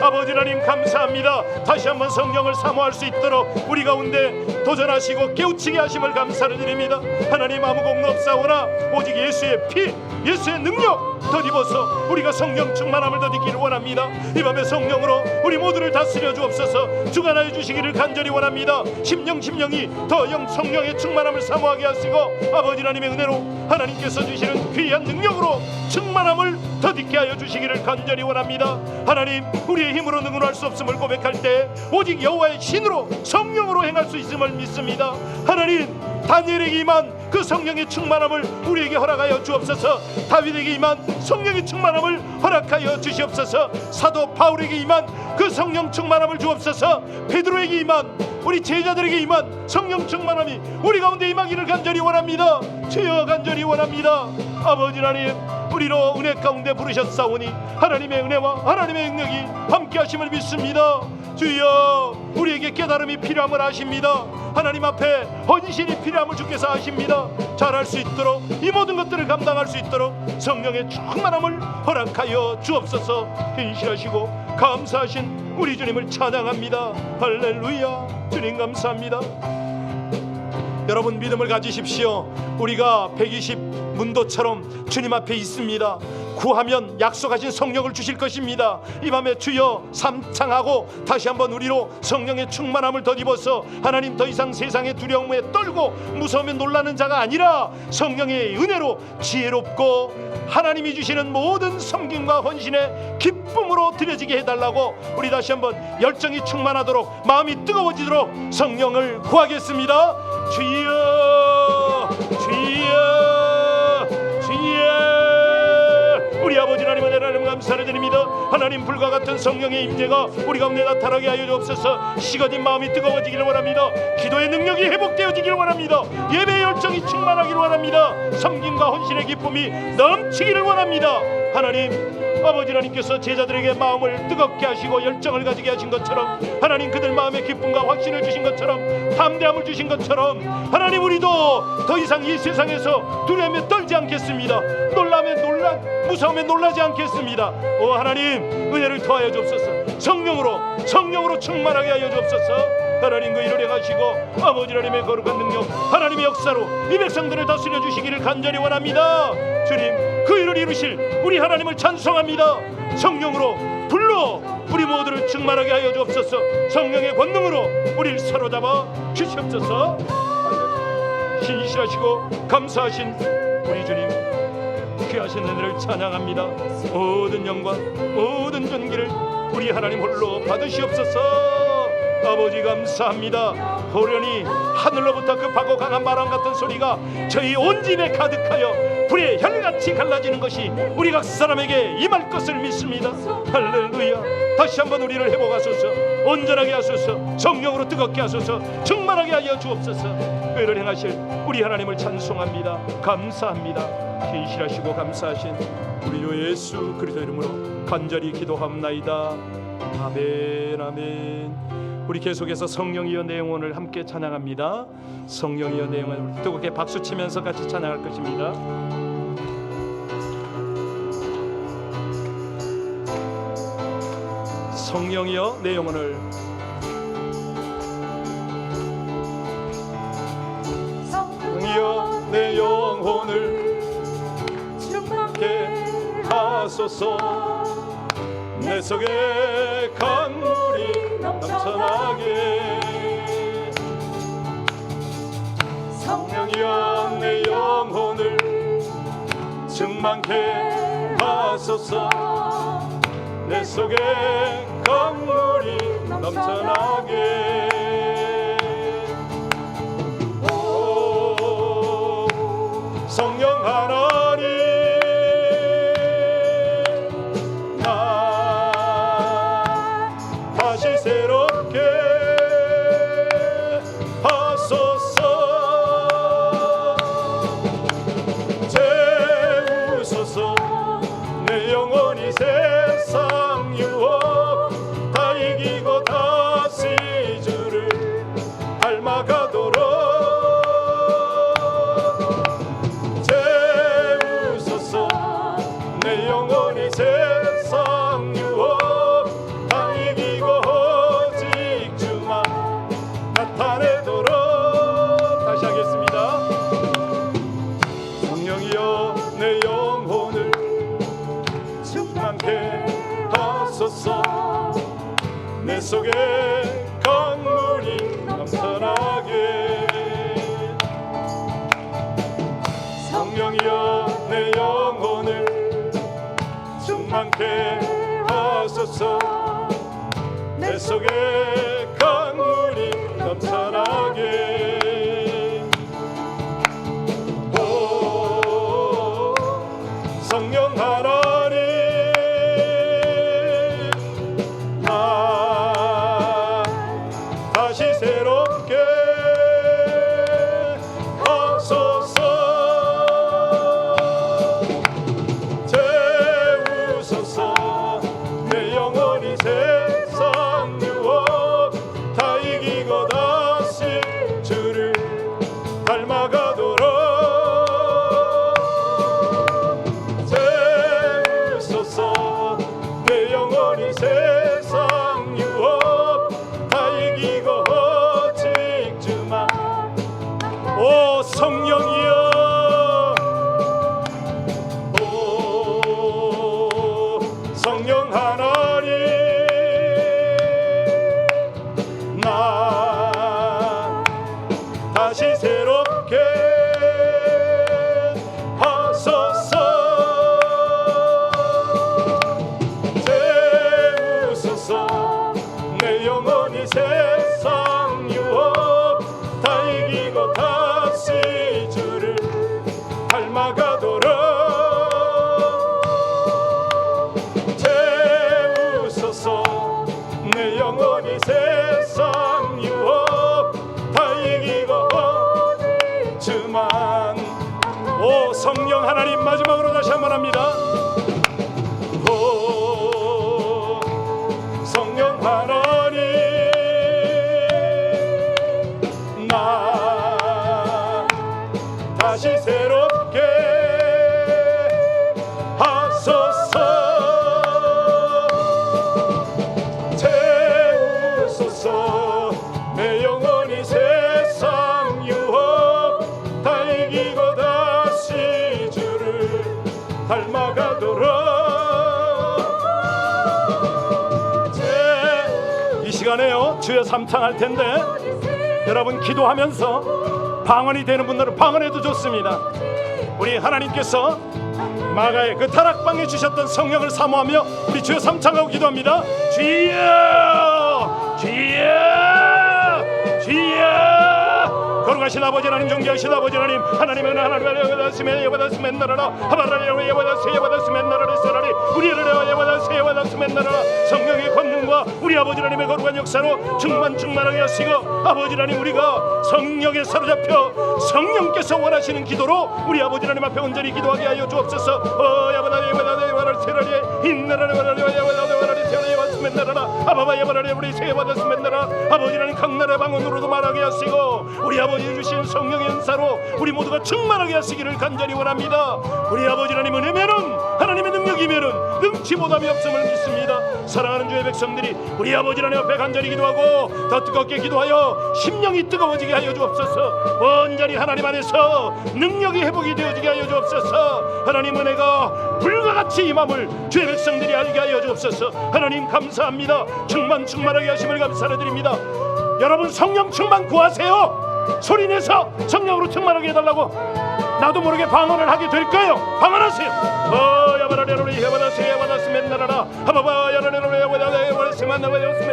아버지 하나님 감사합니다. 다시 한번 성령을 사모할 수 있도록 우리 가운데 도전하시고 깨우치게 하심을 감사를 드립니다. 하나님, 아무 공로 없사오나 오직 예수의 피, 예수의 능력 덧입어서 우리가 성령 충만함을 덧입기를 원합니다. 이 밤에 성령으로 우리 모두를 다스려 주옵소서. 주관하여 주시기를 간절히 원합니다. 심령이 더 성령의 충만함을 사모하게 하시고 아버지 하나님의 은혜로 하나님께서 주시는 귀한 능력으로 충만함을 덧입게 하여 주시기를 간절히 원합니다. 하나님, 우리의 힘으로 능은할 수 없음을 고백할 때 오직 여호와의 신으로 성령으로 행할 수 있음을 믿습니다. 하나님, 다니엘에게 임한 그 성령의 충만함을 우리에게 허락하여 주옵소서. 다윗에게 임한 성령의 충만함을 허락하여 주시옵소서. 사도 바울에게 임한 그 성령 충만함을 주옵소서. 베드로에게 임한 우리 제자들에게 임한 성령 충만함이 우리 가운데 임하기를 간절히 원합니다. 주여, 간절히 원합니다. 아버지 하나님, 우리로 은혜 가운데 부르셨사오니 하나님의 은혜와 하나님의 능력이 함께 하심을 믿습니다. 주여, 우리에게 깨달음이 필요함을 아십니다. 하나님 앞에 헌신이 필요함을 주께서 아십니다. 잘할 수 있도록, 이 모든 것들을 감당할 수 있도록 성령의 충만함을 허락하여 주옵소서. 현실하시고 감사하신 우리 주님을 찬양합니다. 할렐루야. 주님 감사합니다. 여러분, 믿음을 가지십시오. 우리가 120 문도처럼 주님 앞에 있습니다. 구하면 약속하신 성령을 주실 것입니다. 이 밤에 주여 삼창하고 다시 한번 우리로 성령의 충만함을 덧입어서 하나님, 더 이상 세상의 두려움에 떨고 무서움에 놀라는 자가 아니라 성령의 은혜로 지혜롭고 하나님이 주시는 모든 섬김과 헌신의 기쁨으로 드려지게 해달라고 우리 다시 한번 열정이 충만하도록, 마음이 뜨거워지도록 성령을 구하겠습니다. 주여, 주여, 주여. 우리 아버지 하나님, 하나님 감사를 드립니다. 하나님, 불과 같은 성령의 임재가 우리 가운데 나타나게 하여 주옵소서. 식어진 마음이 뜨거워지기를 원합니다. 기도의 능력이 회복되어지기를 원합니다. 예배의 열정이 충만하기를 원합니다. 섬김과 헌신의 기쁨이 넘치기를 원합니다. 하나님, 아버지 하나님께서 제자들에게 마음을 뜨겁게 하시고 열정을 가지게 하신 것처럼, 하나님 그들 마음에 기쁨과 확신을 주신 것처럼, 담대함을 주신 것처럼, 하나님, 우리도 더 이상 이 세상에서 두려움에 떨지 않겠습니다. 무서움에 놀라지 않겠습니다. 오 하나님, 은혜를 더하여 주옵소서. 성령으로 충만하게 하여 주옵소서. 하나님 그 일을 행하시고 아버지 하나님의 거룩한 능력 하나님의 역사로 이 백성들을 다스려 주시기를 간절히 원합니다. 주님 그 일을 이루실 우리 하나님을 찬송합니다. 성령으로 불러 우리 모두를 충만하게 하여 주옵소서. 성령의 권능으로 우리를 사로잡아 주시옵소서. 신실하시고 감사하신 우리 주님 귀하신 은혜를 찬양합니다. 모든 영광 모든 존귀를 우리 하나님 홀로 받으시옵소서. 아버지 감사합니다. 호련히 하늘로부터 급하고 강한 바람 같은 소리가 저희 온 집에 가득하여 불의 혈같이 갈라지는 것이 우리 각 사람에게 임할 것을 믿습니다. 할렐루야. 다시 한번 우리를 회복하소서. 온전하게 하소서. 성령으로 뜨겁게 하소서. 충만하게 하여 주옵소서. 의를 행하실 우리 하나님을 찬송합니다. 감사합니다. 신실하시고 감사하신 우리 주 예수 그리스도 이름으로 간절히 기도합나이다. 아멘 아멘. 우리 계속해서 성령이여 내 영혼을 함께 찬양합니다. 성령이여 내 영혼을 뜨겁게 박수치면서 같이 찬양할 것입니다. 성령이여 내 영혼을 성령이여 내 영혼을 충만케 하소서. 내 속에 강물이 넘쳐나게. 성령이여 내 영혼을 충만케 하소서. 내 속에 강물이 넘쳐나게. 오 성령 하나님 다시 새롭게 하소서. 재우소서. 내 영혼이 세상 유혹 다 이기고 다시 주를 닮아가도록. 재우소서. 내 영혼이 세상 유혹 다시 하겠습니다. 성령이여 내 영혼을 충만케 하소서. 내 속에 강물이 넘쳐나게. 성령이여 내 영혼을 충만케 하소서. 내 속에 강물이 넘쳐나게. 오 성령 하나님 나 다시 새롭게 하소서. 재우소서. 내 영혼이 세상 유혹 다 이기고 다시 주를 닮아가도록. 재우소서. 내 영혼이 세상 유혹 다 이기고 오직 주만. 오 성령이여 오 성령 하나님 나 다시 새롭게 하소서. 재우소서. 내 영혼이 세상 유혹 다 이기고 다시 주를 닮아가도록. 재우소서. 내 영혼이 세상 유혹 다 이기고 주만. 오 성령 하나님 마지막으로 다시 한번 합니다. 오 성령 하나님 나 다시 새롭게 하소서. 재우소서. 내 닮아가도록. 이 시간에요 주여 삼창할 텐데 여러분 기도하면서 방언이 되는 분들은 방언해도 좋습니다. 우리 하나님께서 마가의 그 다락방에 주셨던 성령을 사모하며 우리 주여 삼창하고 기도합니다. 주여 주여 주여. 거룩하신 아버지 하나님, 존귀하신 아버지 하나님, 하나님의 은혜 하나님의 예받았으면 예받았으면 나라라 하바라리 예받았으면 나라라 사라리 우리를 예받았으면 나라라. 성령의 권능과 우리 아버지 하나님의 거룩한 역사로 충만하게 하시고 아버지 하나님 우리가 성령에 사로잡혀 성령께서 원하시는 기도로 우리 아버지 하나님 앞에 온전히 기도하게 하여 주옵소서. 야바다 세라리 인나라리 야바다 세라리 예받았으면 나라라 아바바 예바라리 우리 세받았으면 나라라. 아버지 하나님 각 나라의 방언으로도 말하게 하시고 우리 아버지 주신 성령의 은사로 우리 모두가 충만하게 하시기를 간절히 원합니다. 우리 아버지 하나님 은혜면은 하나님의 능력이면은 능치 못함이 없음을 믿습니다. 사랑하는 주의 백성들이 우리 아버지 하나님 앞에 간절히 기도하고 더 뜨겁게 기도하여 심령이 뜨거워지게 하여 주옵소서. 온전히 하나님 안에서 능력이 회복이 되어지게 하여 주옵소서. 하나님 은혜가 불과 같이 임함을 주의 백성들이 알게 하여 주옵소서. 하나님 감사합니다. 충만하게 하심을 감사드립니다. 여러분 성령 충만 구하세요. 소리내서 성령으로 충만하게 해달라고. 나도 모르게 방언을 하게 될 거예요. 방언하세요. 야바라레로리 예받았으면 나라라 하바바 야라레로리 예받았으면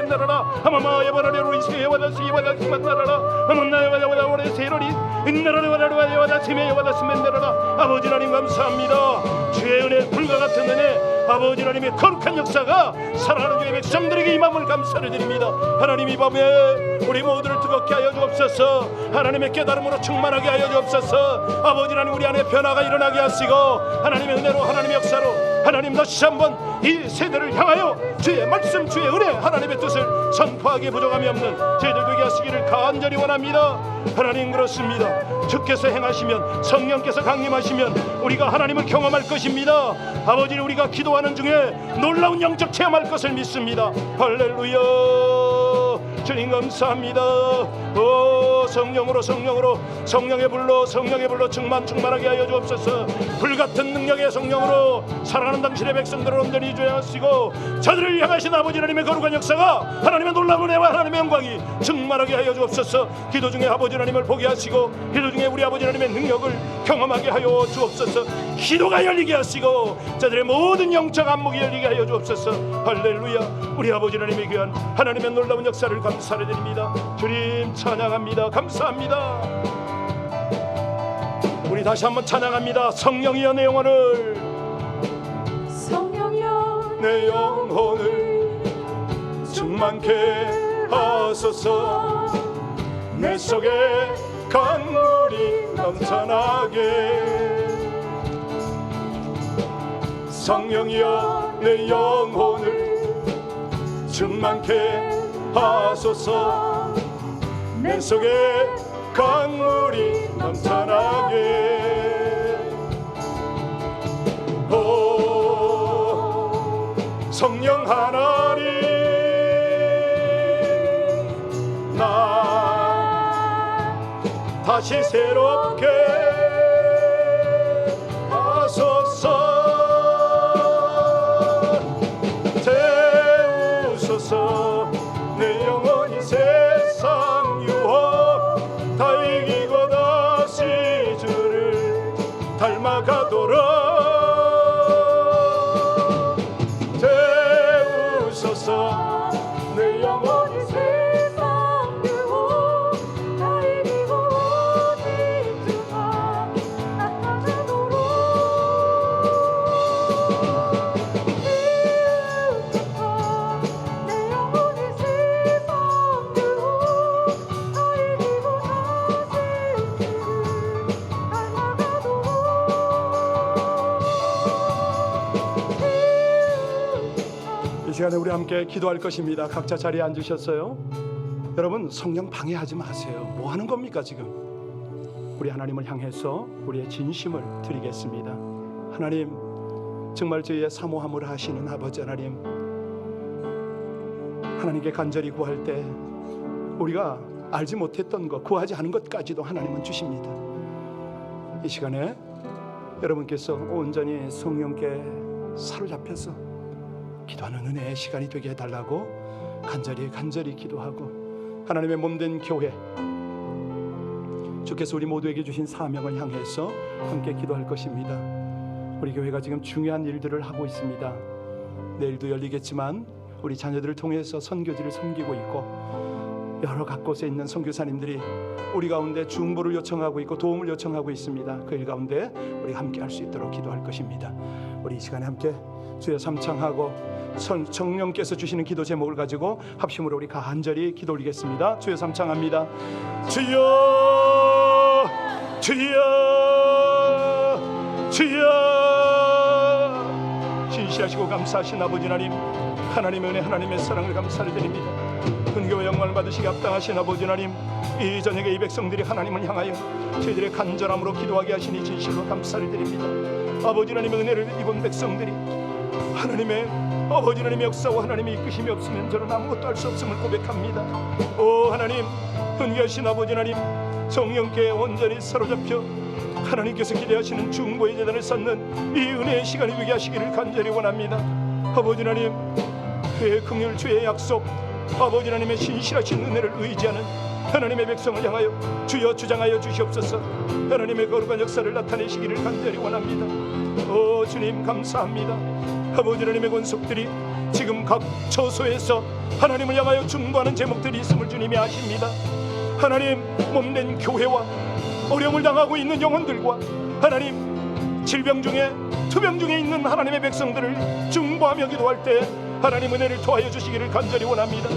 나라라 하마마 야바라레로리 예받았으면 나라라 하문나 야바라레로리 세로리 인나라레로리 예받았으면 나라라. 아버지 하나님 감사합니다. 주의 은혜 불과 같은 은혜 아버지 하나님의 거룩한 역사가 사랑하는 주의 백성들에게 임함을 감사를 드립니다. 하나님 이 밤에 우리 모두를 뜨겁게 하여 주옵소서. 하나님의 깨달음으로 충만하게 하여 주옵소서. 아버지 하나님 우리 안에 변화가 일어나게 하시고 하나님의 은혜로 하나님의 역사로 하나님 다시 한번 이 세대를 향하여 주의 말씀 주의 은혜 하나님의 뜻을 선포하기에 부족함이 없는 저희들 되게 하시기를 간절히 원합니다. 하나님 그렇습니다. 주께서 행하시면 성령께서 강림하시면 우리가 하나님을 경험할 것입니다. 아버지 우리가 기도하는 중에 놀라운 영적 체험할 것을 믿습니다. 할렐루야. 주님 감사합니다. 성령으로 성령의 불로 충만하게 하여 주옵소서. 불같은 능력의 성령으로 사랑하는 당신의 백성들을 온전히 주하시고 저들을 향하신 아버지 하나님의 거룩한 역사가 하나님의 놀라운 은혜와 하나님의 영광이 충만하게 하여 주옵소서. 기도 중에 아버지 하나님을 보게 하시고 기도 중에 우리 아버지 하나님의 능력을 경험하게 하여 주옵소서. 기도가 열리게 하시고 저들의 모든 영적 안목이 열리게 하여 주옵소서. 할렐루야. 우리 아버지 하나님의 귀한 하나님의 놀라운 역사를 감사를 드립니다. 주님 찬양합니다. 감사합니다. 우리 다시 한번 찬양합니다. 성령이여 내 영혼을 내 영혼을 충만케 하소서. 내 속에 강물이 넘쳐나게. 성령이여 내 영혼을 충만케 하소서. 내 속에 강물이 넘쳐나게. 오 성령 하나님 나 다시 새롭게 하소서. 태우소서. 내 영혼이 세상 유혹 다 이기고 다시 주를 닮아가도록. 태우소서. 내 영혼이 세상 유혹 다 이기고 오직 주가 나타나도록. 이 시간에 우리 함께 기도할 것입니다. 각자 자리에 앉으셨어요? 여러분 성령 방해하지 마세요. 뭐 하는 겁니까 지금? 우리 하나님을 향해서 우리의 진심을 드리겠습니다. 하나님 정말 저희의 사모함을 하시는 아버지 하나님, 하나님께 간절히 구할 때 우리가 알지 못했던 것, 구하지 않은 것까지도 하나님은 주십니다. 이 시간에 여러분께서 온전히 성령께 사로잡혀서 기도하는 은혜의 시간이 되게 해달라고 간절히 기도하고, 하나님의 몸된 교회, 주께서 우리 모두에게 주신 사명을 향해서 함께 기도할 것입니다. 우리 교회가 지금 중요한 일들을 하고 있습니다. 내일도 열리겠지만 우리 자녀들을 통해서 선교지를 섬기고 있고, 여러 각곳에 있는 선교사님들이 우리 가운데 중보를 요청하고 있고 도움을 요청하고 있습니다. 그 일 가운데 우리 함께 할 수 있도록 기도할 것입니다. 우리 이 시간에 함께 주여 삼창하고 성령께서 주시는 기도 제목을 가지고 합심으로 우리 간절히 기도 올리겠습니다. 주여 삼창합니다. 주여, 주여, 주여. 신실하시고 감사하신 아버지 하나님, 하나님의 은혜, 하나님의 사랑을 감사를 드립니다. 은교와 영광을 받으시기 합당하신 아버지 하나님, 이 저녁에 이 백성들이 하나님을 향하여 저희들의 간절함으로 기도하게 하시니 진실로 감사를 드립니다. 아버지 하나님의 은혜를 입은 백성들이 하나님의 아버지 하나님의 역사와 하나님의 이끄심이 없으면 저는 아무것도 할 수 없음을 고백합니다. 오 하나님, 은혜하신 아버지 하나님, 성령께 온전히 사로잡혀 하나님께서 기대하시는 중보의 재단을 쌓는 이 은혜의 시간이 되게 하시기를 간절히 원합니다. 아버지 하나님, 그의 긍휼, 주의 약속, 아버지 하나님의 신실하신 은혜를 의지하는 하나님의 백성을 향하여 주여 주장하여 주시옵소서. 하나님의 거룩한 역사를 나타내시기를 간절히 원합니다. 오 주님 감사합니다. 아버지 하나님의 권속들이 지금 각 처소에서 하나님을 향하여 중보하는 제목들이 있음을 주님이 아십니다. 하나님, 몸된 교회와 어려움을 당하고 있는 영혼들과 하나님, 질병 중에 투병 중에 있는 하나님의 백성들을 중보하며 기도할 때 하나님 은혜를 더하여 주시기를 간절히 원합니다.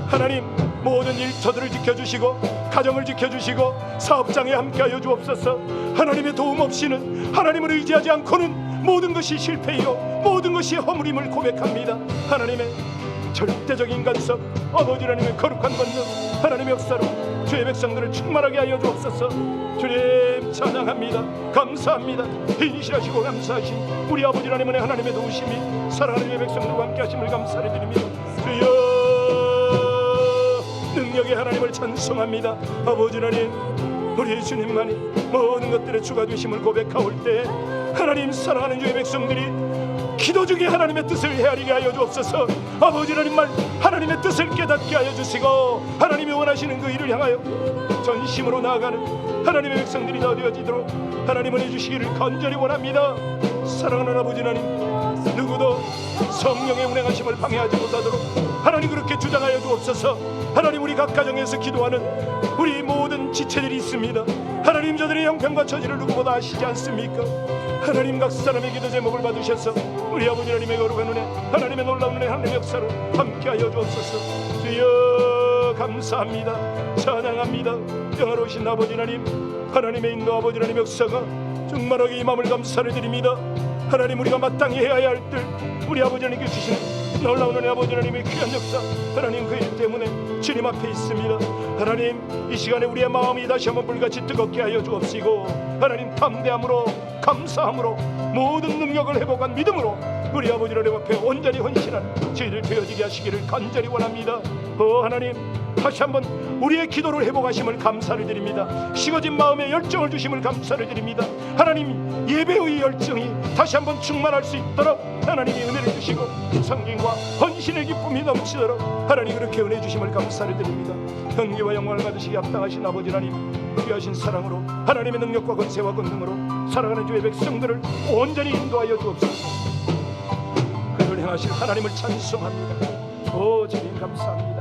하나님, 모든 일처들을 지켜주시고 가정을 지켜주시고 사업장에 함께하여 주옵소서. 하나님의 도움 없이는, 하나님을 의지하지 않고는 모든 것이 실패이요 모든 것이 허물임을 고백합니다. 하나님의 절대적인 간섭, 아버지 하나님의 거룩한 권능, 하나님의 역사로 주의 백성들을 충만하게 하여 주옵소서. 주님 찬양합니다. 감사합니다. 인실하시고 감사하신 우리 아버지 하나님의 하나님의 도우심이 사랑하는 주의 백성들과 함께 하심을 감사를 드립니다. 주여, 능력의 하나님을 찬송합니다. 아버지 하나님, 우리 주님만이 모든 것들의 주가 되심을 고백하올 때 하나님, 사랑하는 주의 백성들이 기도 중에 하나님의 뜻을 헤아리게 하여 주옵소서. 아버지 하나님만 하나님의 뜻을 깨닫게 하여 주시고 하나님이 원하시는 그 일을 향하여 전심으로 나아가는 하나님의 백성들이 다 되어지도록 하나님 은혜 주시기를 간절히 원합니다. 사랑하는 아버지 하나님, 누구도 성령의 운행하심을 방해하지 못하도록 하나님 그렇게 주장하여 주옵소서. 하나님, 우리 각 가정에서 기도하는 우리 모든 지체들이 있습니다. 하나님, 저들의 형편과 처지를 누구보다 아시지 않습니까? 하나님, 각 사람의 기도 제목을 받으셔서 우리 아버지 하나님의 거룩한 은혜, 하나님의 놀라운 은혜, 하나님의 역사로 함께하여 주옵소서. 주여 감사합니다. 찬양합니다. 영화로우신 아버지 하나님, 하나님의 인도, 아버지 하나님의 역사가 충만하게 임함을 감사를 드립니다. 하나님, 우리가 마땅히 해야 할 뜰 우리 아버지 하나님께 주시는 놀라운 은혜, 아버지 하나님의 귀한 역사, 하나님 그 일 때문에 주님 앞에 있습니다. 하나님, 이 시간에 우리의 마음이 다시 한번 불같이 뜨겁게 하여 주옵시고 하나님, 담대함으로 감사함으로 모든 능력을 회복한 믿음으로 우리 아버지 하나님 앞에 온전히 헌신한 저희들 되어지게 하시기를 간절히 원합니다. 하나님, 다시 한번 우리의 기도를 회복하심을 감사를 드립니다. 식어진 마음에 열정을 주심을 감사를 드립니다. 하나님, 예배의 열정이 다시 한번 충만할 수 있도록 하나님이 은혜를 주시고 성김과 헌신의 기쁨이 넘치도록 하나님 그렇게 은혜 주심을 감사를 드립니다. 형기와 영광을 받으시기 합당하신 아버지 하나님, 귀하신 사랑으로 하나님의 능력과 권세와 권능으로 살아가는 주의 백성들을 온전히 인도하여 주옵소서. 그를 행하실 하나님을 찬송합니다. 오 주님 감사합니다.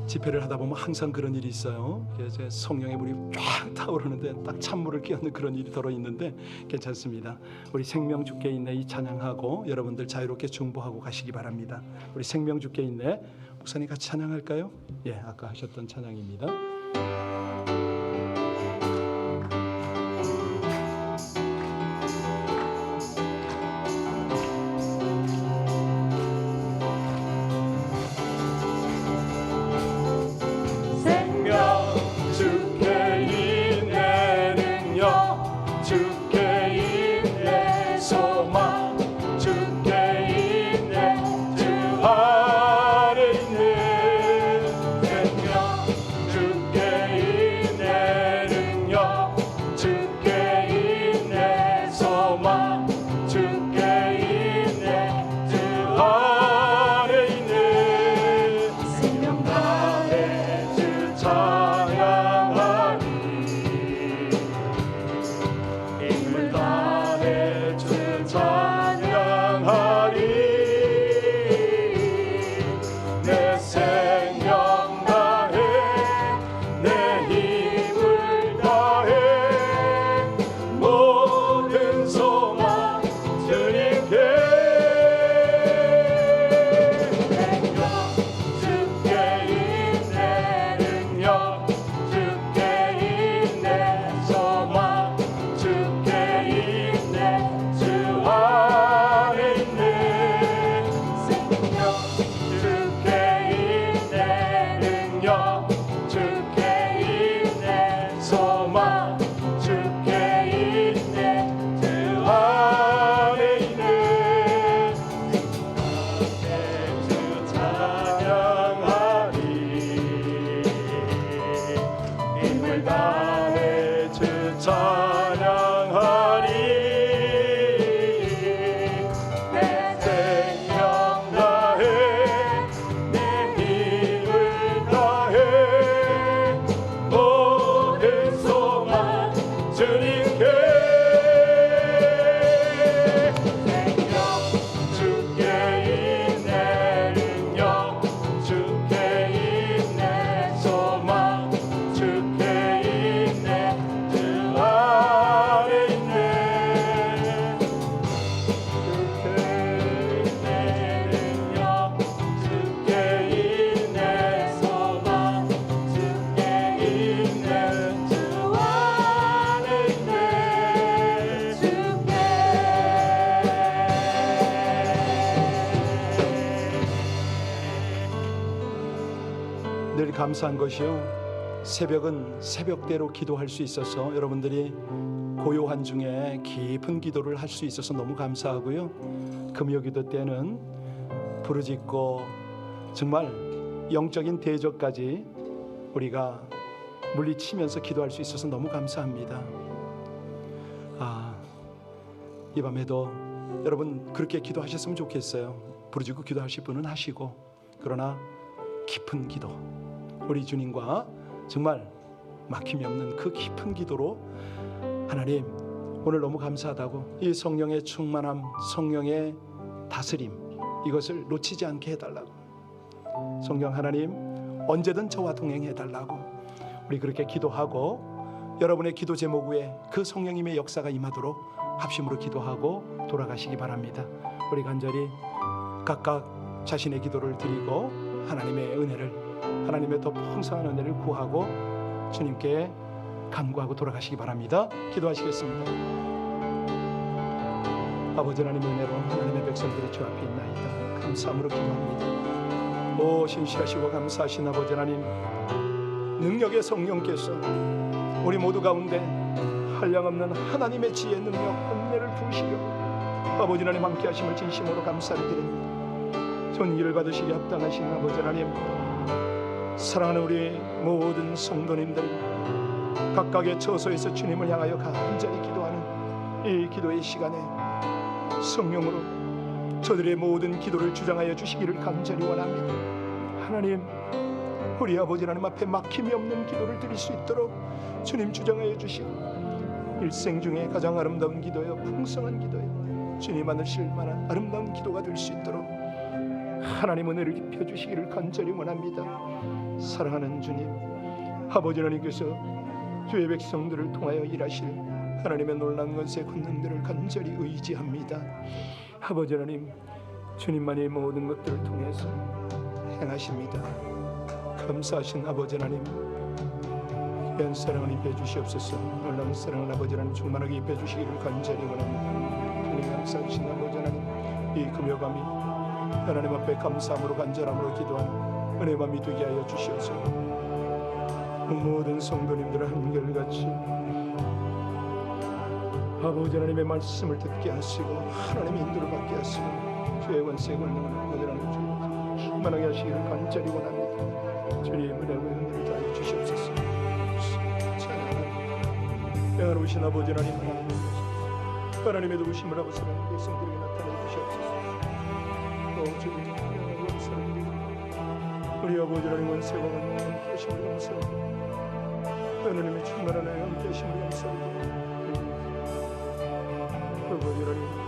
집회를 하다 보면 항상 그런 일이 있어요. 이제 성령의 물이 쫙 타오르는데 딱 찬물을 끼얹는 그런 일이 더러 있는데 괜찮습니다. 우리 생명 주께 있네 이 찬양하고 여러분들 자유롭게 중보하고 가시기 바랍니다. 우리 생명 주께 있네 목사님 같이 찬양할까요? 예, 아까 하셨던 찬양입니다. 주께 늘 감사한 것이요, 새벽은 새벽대로 기도할 수 있어서 여러분들이 고요한 중에 깊은 기도를 할 수 있어서 너무 감사하고요, 금요기도 때는 부르짖고 정말 영적인 대적까지 우리가 물리치면서 기도할 수 있어서 너무 감사합니다. 이 밤에도 여러분 그렇게 기도하셨으면 좋겠어요. 부르짖고 기도하실 분은 하시고, 그러나 깊은 기도, 우리 주님과 정말 막힘이 없는 그 깊은 기도로 하나님 오늘 너무 감사하다고, 이 성령의 충만함, 성령의 다스림, 이것을 놓치지 않게 해달라고, 성령 하나님 언제든 저와 동행해달라고 우리 그렇게 기도하고, 여러분의 기도 제목 위에 그 성령님의 역사가 임하도록 합심으로 기도하고 돌아가시기 바랍니다. 우리 간절히 각각 자신의 기도를 드리고 하나님의 은혜를, 하나님의 더 풍성한 은혜를 구하고 주님께 간구하고 돌아가시기 바랍니다. 기도하시겠습니다. 아버지 하나님의 은혜로 하나님의 백성들이 주 앞에 있나이다. 감사함으로 기도합니다. 오 신실하시고 감사하신 아버지 하나님, 능력의 성령께서 우리 모두 가운데 한량없는 하나님의 지혜, 능력, 은혜를 부으시려 아버지 하나님 함께 하심을 진심으로 감사를 드립니다. 존귀를 받으시기 합당하신 아버지 하나님, 사랑하는 우리 모든 성도님들 각각의 처소에서 주님을 향하여 간절히 기도하는 이 기도의 시간에 성령으로 저들의 모든 기도를 주장하여 주시기를 간절히 원합니다. 하나님, 우리 아버지 하나님 앞에 막힘이 없는 기도를 드릴 수 있도록 주님 주장하여 주시고, 일생 중에 가장 아름다운 기도요, 풍성한 기도요, 주님 받으실 만한 아름다운 기도가 될 수 있도록 하나님 은혜를 입혀 주시기를 간절히 원합니다. 사랑하는 주님, 아버지 하나님께서 주의 백성들을 통하여 일하실 하나님의 놀라운 권세 권능들을 간절히 의지합니다. 아버지 하나님, 주님만이 모든 것들을 통해서 행하십니다. 감사하신 아버지 하나님, 귀한 사랑을 입혀 주시옵소서. 놀라운 사랑을 아버지 하나님 충만하게 입혀 주시기를 간절히 원합니다. 주님 감사하신 아버지 하나님, 이 금요밤이 하나님 앞에 감사함으로 간절함으로 기도하는 은혜 밤이 되게 하여 주시옵소서. 모든 성도님들을 한결같이 아버지 하나님의 말씀을 듣게 하시고 하나님의 인도를 받게 하시고 주의 권세 권능을 아버지 하나님 주님 충만하게 하시기를 간절히 원합니다. 주님 은혜와 은혜를 다해 주시옵소서. 영원하신 아버지 하나님, 하나님의 도우심을 아버지 하나님 백성들에게 나타내 주시옵소서. 또 주님 감사합니다. 우리 아버지 하나님 원세와 함께 하심을 감사합니다. 하나님의 충만한 은혜 함께 하심을 감사합니다. 아버지 하나님